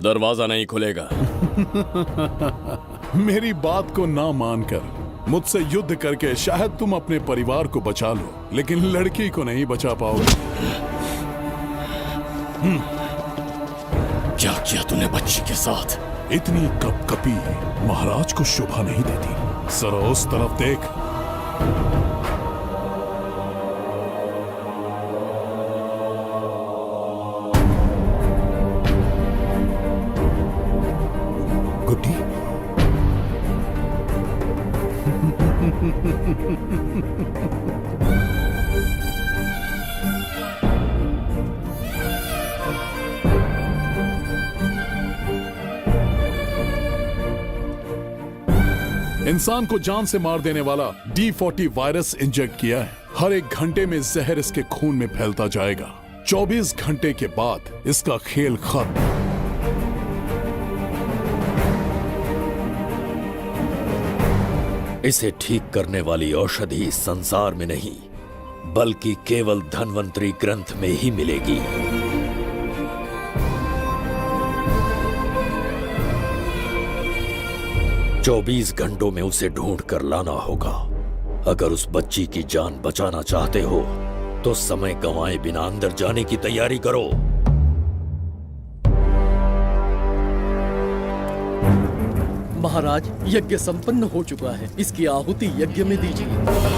दरवाजा नहीं खुलेगा। मेरी बात को ना मानकर मुझसे युद्ध करके शायद तुम अपने परिवार को बचा लो, लेकिन लड़की को नहीं बचा पाओगे। क्या किया तूने बच्ची के साथ? इतनी कपकपी महाराज को शोभा नहीं देती। जरा उस तरफ देख। गुड्डी, इंसान को जान से मार देने वाला D40 वायरस इंजेक्ट किया है। हर 1 घंटे में जहर इसके खून में फैलता जाएगा। 24 घंटे के बाद इसका खेल खत्म। इसे ठीक करने वाली औषधि इस संसार में नहीं, बल्कि केवल धन्वंतरी ग्रंथ में ही मिलेगी। चौबीस घंटों में उसे ढूंढ कर लाना होगा। अगर उस बच्ची की जान बचाना चाहते हो तो समय गंवाए बिना अंदर जाने की तैयारी करो। महाराज, यज्ञ संपन्न हो चुका है, इसकी आहुति यज्ञ में दीजिए।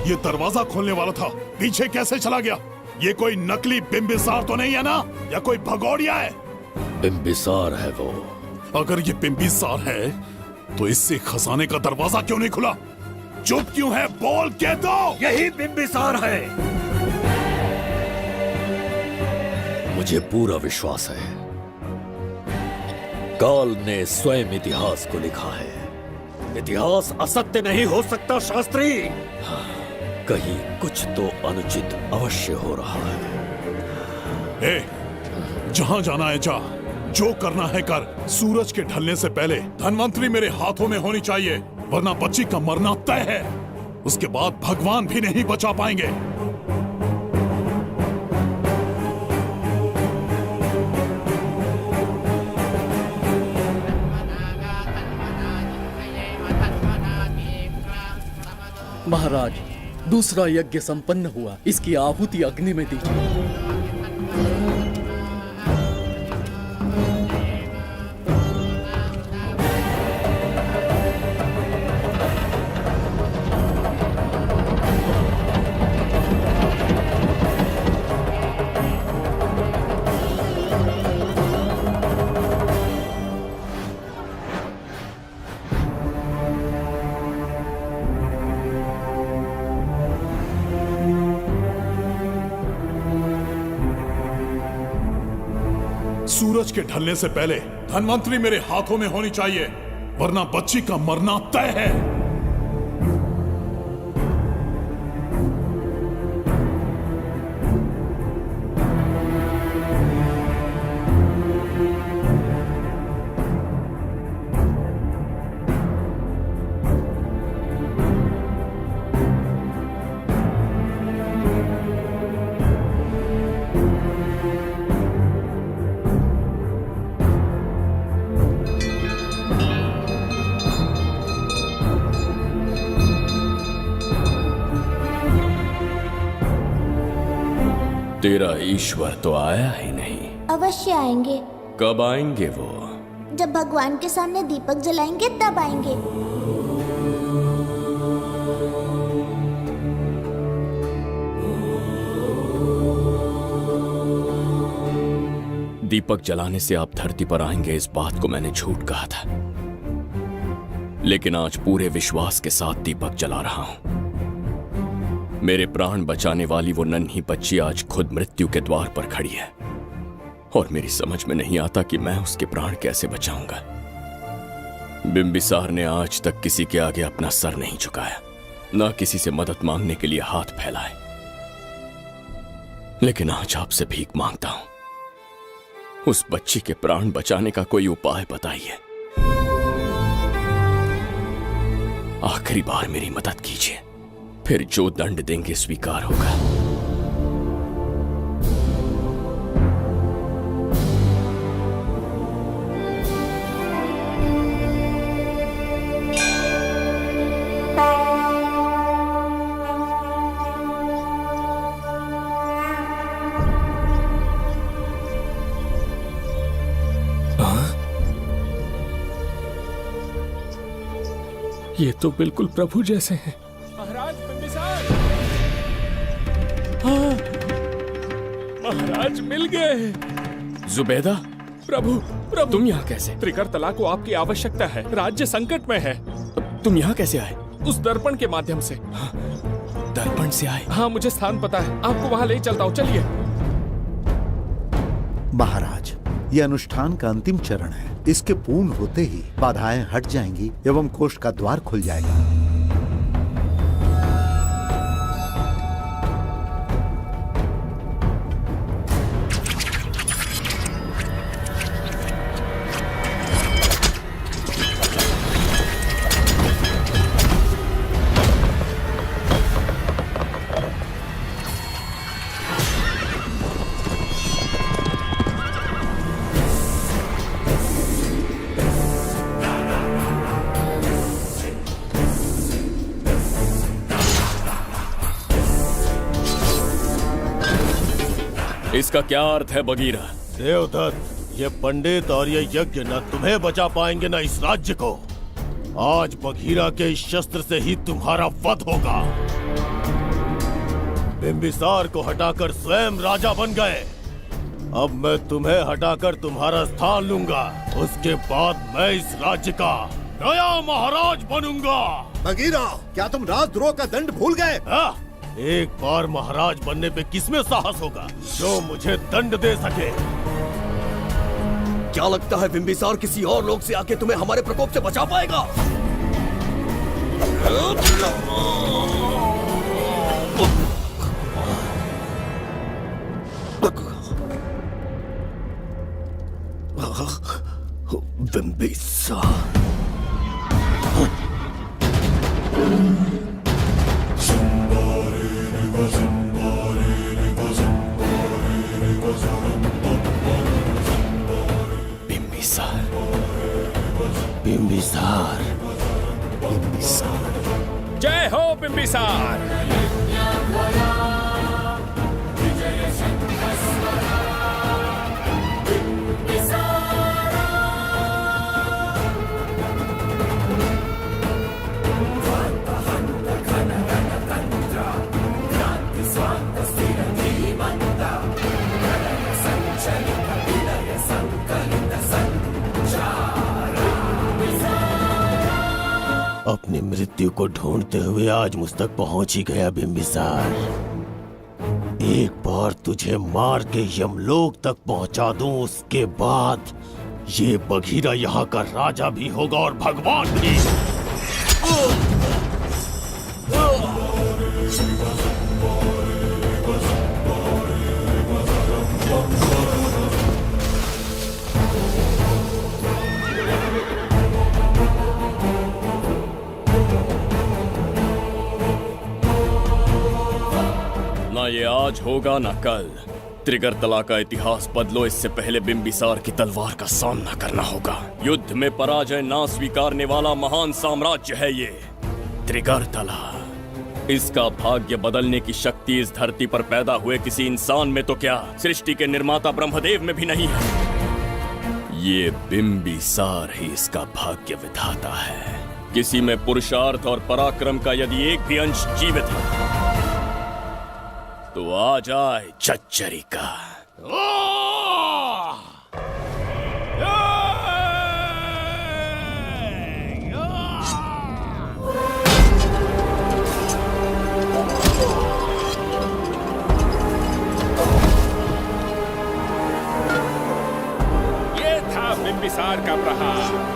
ये दरवाजा खोलने वाला था, पीछे कैसे चला गया? ये कोई नकली बिंबिसार तो नहीं है ना, या कोई भगोड़िया है? बिंबिसार है वो। अगर ये बिंबिसार है तो इससे खजाने का दरवाजा क्यों नहीं खुला? चुप क्यों है? बोल के दो। यही बिंबिसार है। मुझे पूरा विश्वास है, काल ने स्वयं इतिहास को लिखा है। इतिहास असत्य नहीं हो सकता शास्त्री। कहीं कुछ तो अनुचित अवश्य हो रहा है। जहां जाना है जा, जो करना है कर। सूरज के ढलने से पहले धन्वंतरी मेरे हाथों में होनी चाहिए, वरना बच्ची का मरना तय है। उसके बाद भगवान भी नहीं बचा पाएंगे। महाराज, दूसरा यज्ञ संपन्न हुआ, इसकी आहुति अग्नि में दीजिए। सूरज के ढलने से पहले धन्वंतरी मेरे हाथों में होनी चाहिए, वरना बच्ची का मरना तय है। तेरा ईश्वर तो आया ही नहीं। अवश्य आएंगे। कब आएंगे वो? जब भगवान के सामने दीपक जलाएंगे तब आएंगे। दीपक जलाने से आप धरती पर आएंगे, इस बात को मैंने झूठ कहा था, लेकिन आज पूरे विश्वास के साथ दीपक जला रहा हूं। मेरे प्राण बचाने वाली वो नन्ही बच्ची आज खुद मृत्यु के द्वार पर खड़ी है, और मेरी समझ में नहीं आता कि मैं उसके प्राण कैसे बचाऊंगा। बिंबिसार ने आज तक किसी के आगे अपना सर नहीं झुकाया, ना किसी से मदद मांगने के लिए हाथ फैलाए, लेकिन आज आपसे भीख मांगता हूं। उस बच्ची के प्राण बचाने का कोई उपाय बताइए। आखिरी बार मेरी मदद कीजिए, फिर जो दंड देंगे स्वीकार होगा। ये तो बिल्कुल प्रभु जैसे हैं। महाराज बिंबिसार! हाँ, महाराज मिल गए। जुबैदा, प्रभु प्रभु तुम यहाँ कैसे? त्रिकर्तला को आपकी आवश्यकता है, राज्य संकट में है। तुम यहाँ कैसे आए? उस दर्पण के माध्यम से। दर्पण से आए? हाँ, मुझे स्थान पता है, आपको वहाँ ले चलता हूँ, चलिए। महाराज, ये अनुष्ठान का अंतिम चरण है। इसके पूर्ण होते ही बाधाएं हट जाएंगी एवं कोष का द्वार खुल जाएगा। इसका क्या अर्थ है बगीरा? देवदत्त, ये पंडित और ये यज्ञ न तुम्हें बचा पाएंगे न इस राज्य को। आज बघीरा के इस शस्त्र से ही तुम्हारा वध होगा। बिंबिसार को हटाकर स्वयं राजा बन गए, अब मैं तुम्हें हटाकर तुम्हारा स्थान लूंगा। उसके बाद मैं इस राज्य का नया महाराज बनूंगा। बघीरा, क्या तुम राजद्रोह का दंड भूल गए? एक बार महाराज बनने पे किसमें साहस होगा जो मुझे दंड दे सके? क्या लगता है बिंबिसार किसी और लोग से आके तुम्हें हमारे प्रकोप से बचा पाएगा? बिंबिसार बिंबिसार, जय हो बिंबिसार। अपनी मृत्यु को ढूंढते हुए आज मुझ तक पहुंच ही गया बिंबिसार। एक बार तुझे मार के यमलोक तक पहुंचा दूं, उसके बाद ये बघीरा यहाँ का राजा भी होगा और भगवान भी। ना ये आज होगा ना कल। त्रिगर्तला का इतिहास बदलो, इससे पहले बिंबिसार की तलवार का सामना करना होगा। युद्ध में पराजय ना स्वीकारने वाला महान साम्राज्य है ये त्रिगर्तला। इसका भाग्य बदलने की शक्ति इस धरती पर पैदा हुए किसी इंसान में तो क्या, सृष्टि के निर्माता ब्रह्मदेव में भी नहीं है। ये बिंबिसार ही इसका भाग्य विधाता है। किसी में पुरुषार्थ और पराक्रम का यदि एक भी अंश जीवित है तो आ जाए चच्चरी का। ये था बिंबिसार का प्रहार।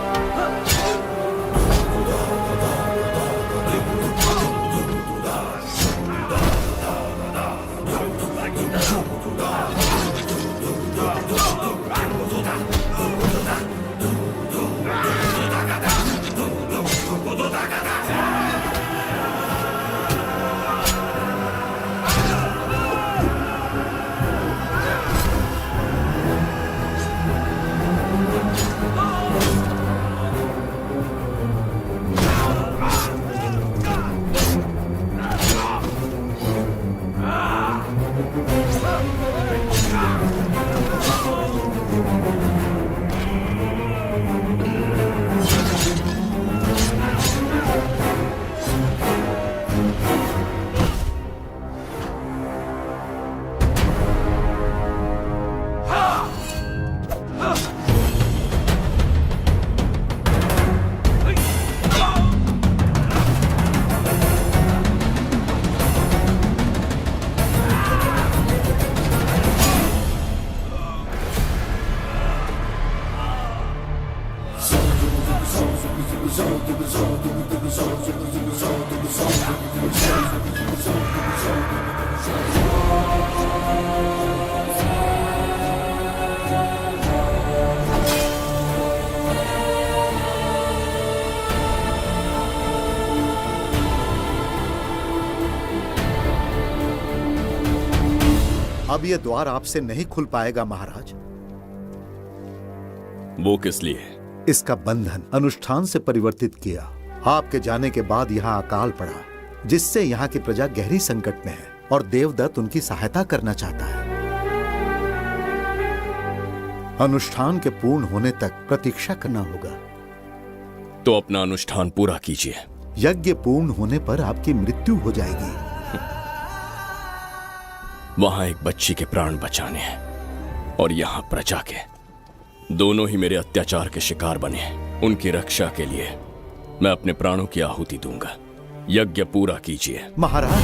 अब ये द्वार आपसे नहीं खुल पाएगा महाराज। वो किस लिए? इसका बंधन अनुष्ठान से परिवर्तित किया। आपके जाने के बाद यहाँ अकाल पड़ा, जिससे यहाँ की प्रजा गहरी संकट में है और देवदत्त उनकी सहायता करना चाहता है। अनुष्ठान के पूर्ण होने तक प्रतीक्षा करना होगा। तो अपना अनुष्ठान पूरा कीजिए। यज्ञ पूर्ण होने पर आपकी मृत्यु हो जाएगी। वहां एक बच्ची के प्राण बचाने हैं और यहां प्रजा के, दोनों ही मेरे अत्याचार के शिकार बने हैं। उनकी रक्षा के लिए मैं अपने प्राणों की आहुति दूंगा। यज्ञ पूरा कीजिए। महाराज,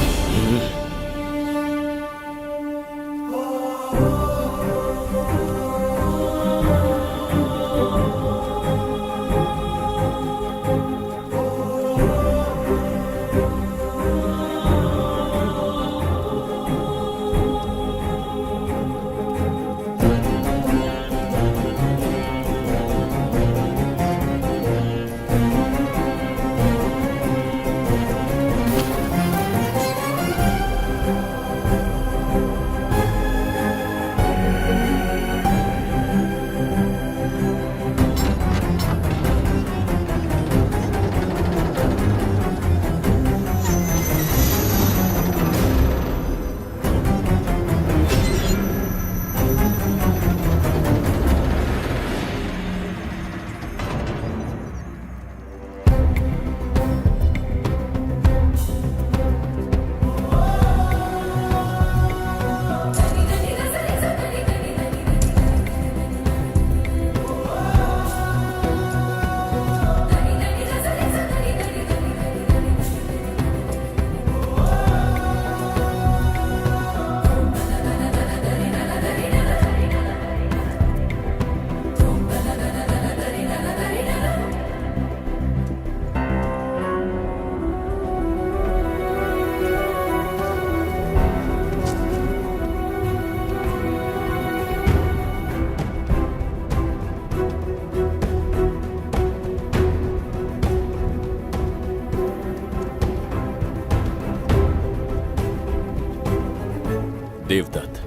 देवदत्त,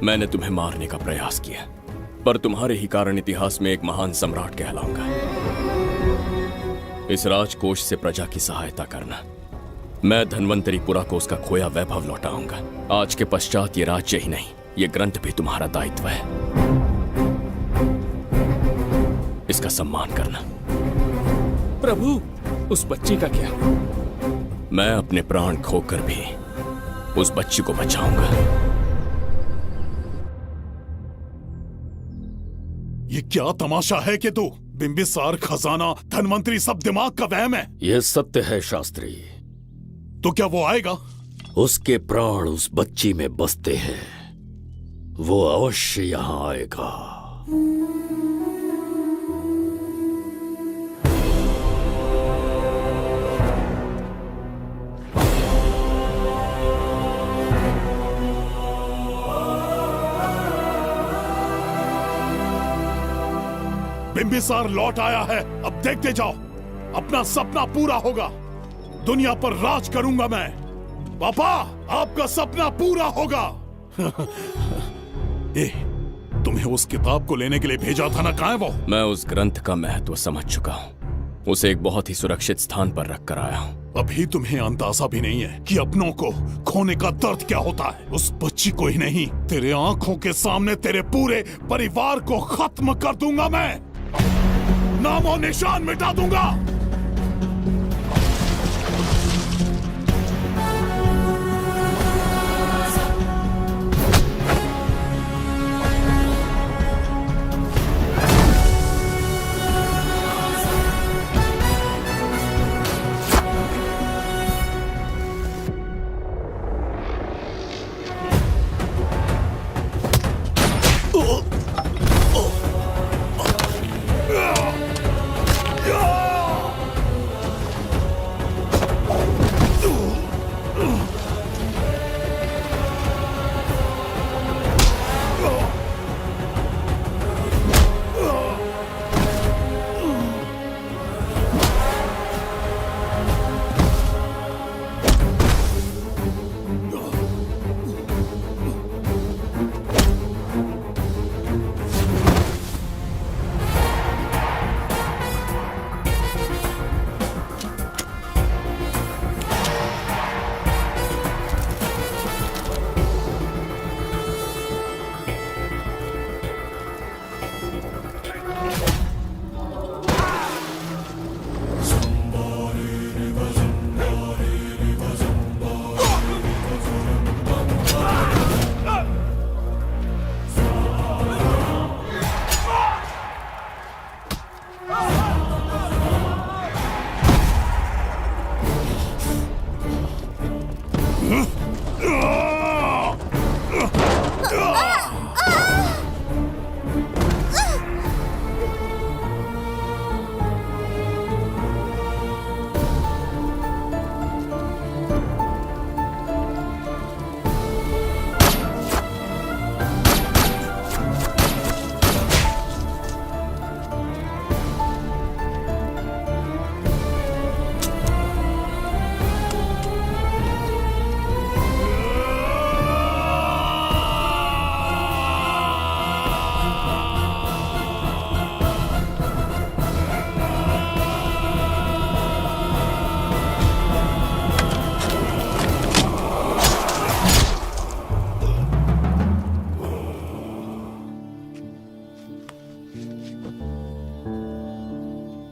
मैंने तुम्हें मारने का प्रयास किया, पर तुम्हारे ही कारण इतिहास में एक महान सम्राट कहलाऊंगा। इस राजकोष से प्रजा की सहायता करना। मैं धन्वंतरीपुरा को उसका खोया वैभव लौटाऊंगा। आज के पश्चात ये राज्य ही नहीं, ये ग्रंथ भी तुम्हारा दायित्व है। इसका सम्मान करना। प्रभु, उस बच्ची का क्या? मैं अपने प्राण खोकर भी उस बच्ची को बचाऊंगा। ये क्या तमाशा है कि तू बिंबिसार, खजाना, धनवंतरी सब दिमाग का वहम है? यह सत्य है शास्त्री। तो क्या वो आएगा? उसके प्राण उस बच्ची में बसते हैं। वो अवश्य यहां आएगा। बिंबिसार लौट आया है। अब देखते जाओ, अपना सपना पूरा होगा। दुनिया पर राज करूंगा मैं। पापा, आपका सपना पूरा होगा। तुम्हें उस किताब को लेने के लिए भेजा था ना, कहाँ है वो? मैं उस ग्रंथ का महत्व समझ चुका हूँ। उसे एक बहुत ही सुरक्षित स्थान पर रख कर आया हूँ। अभी तुम्हें अंदाजा भी नहीं है कि अपनों को खोने का दर्द क्या होता है। उस बच्ची को ही नहीं, तेरे आंखों के सामने तेरे पूरे परिवार को खत्म कर दूंगा मैं। नामो निशान मिटा दूंगा।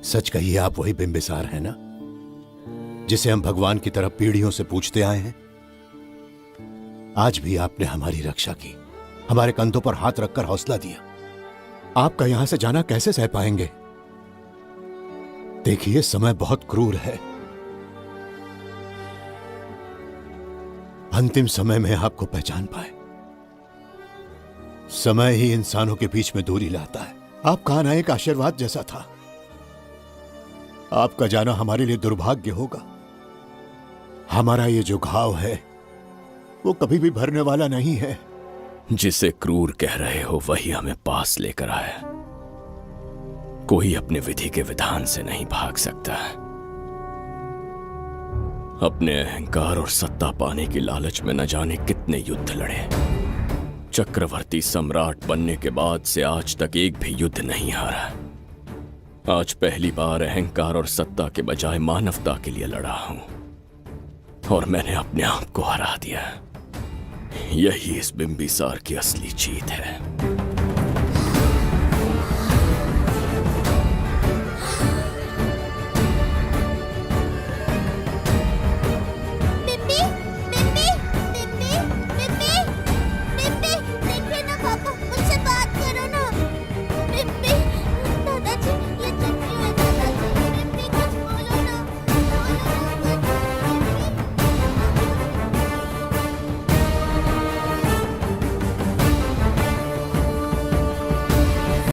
सच कहिए, आप वही बिंबिसार हैं ना, जिसे हम भगवान की तरफ पीढ़ियों से पूछते आए हैं? आज भी आपने हमारी रक्षा की, हमारे कंधों पर हाथ रखकर हौसला दिया। आपका यहां से जाना कैसे सह पाएंगे? देखिए, समय बहुत क्रूर है। अंतिम समय में आपको पहचान पाए। समय ही इंसानों के बीच में दूरी लाता है। आपका आना एक आशीर्वाद जैसा था। आपका जाना हमारे लिए दुर्भाग्य होगा। हमारा ये जो घाव है वो कभी भी भरने वाला नहीं है। जिसे क्रूर कह रहे हो वही हमें पास लेकर आया। कोई अपने विधि के विधान से नहीं भाग सकता। अपने अहंकार और सत्ता पाने की लालच में न जाने कितने युद्ध लड़े। चक्रवर्ती सम्राट बनने के बाद से आज तक एक भी युद्ध नहीं हारा। आज पहली बार अहंकार और सत्ता के बजाय मानवता के लिए लड़ा हूं, और मैंने अपने आप को हरा दिया। यही इस बिंबिसार की असली जीत है।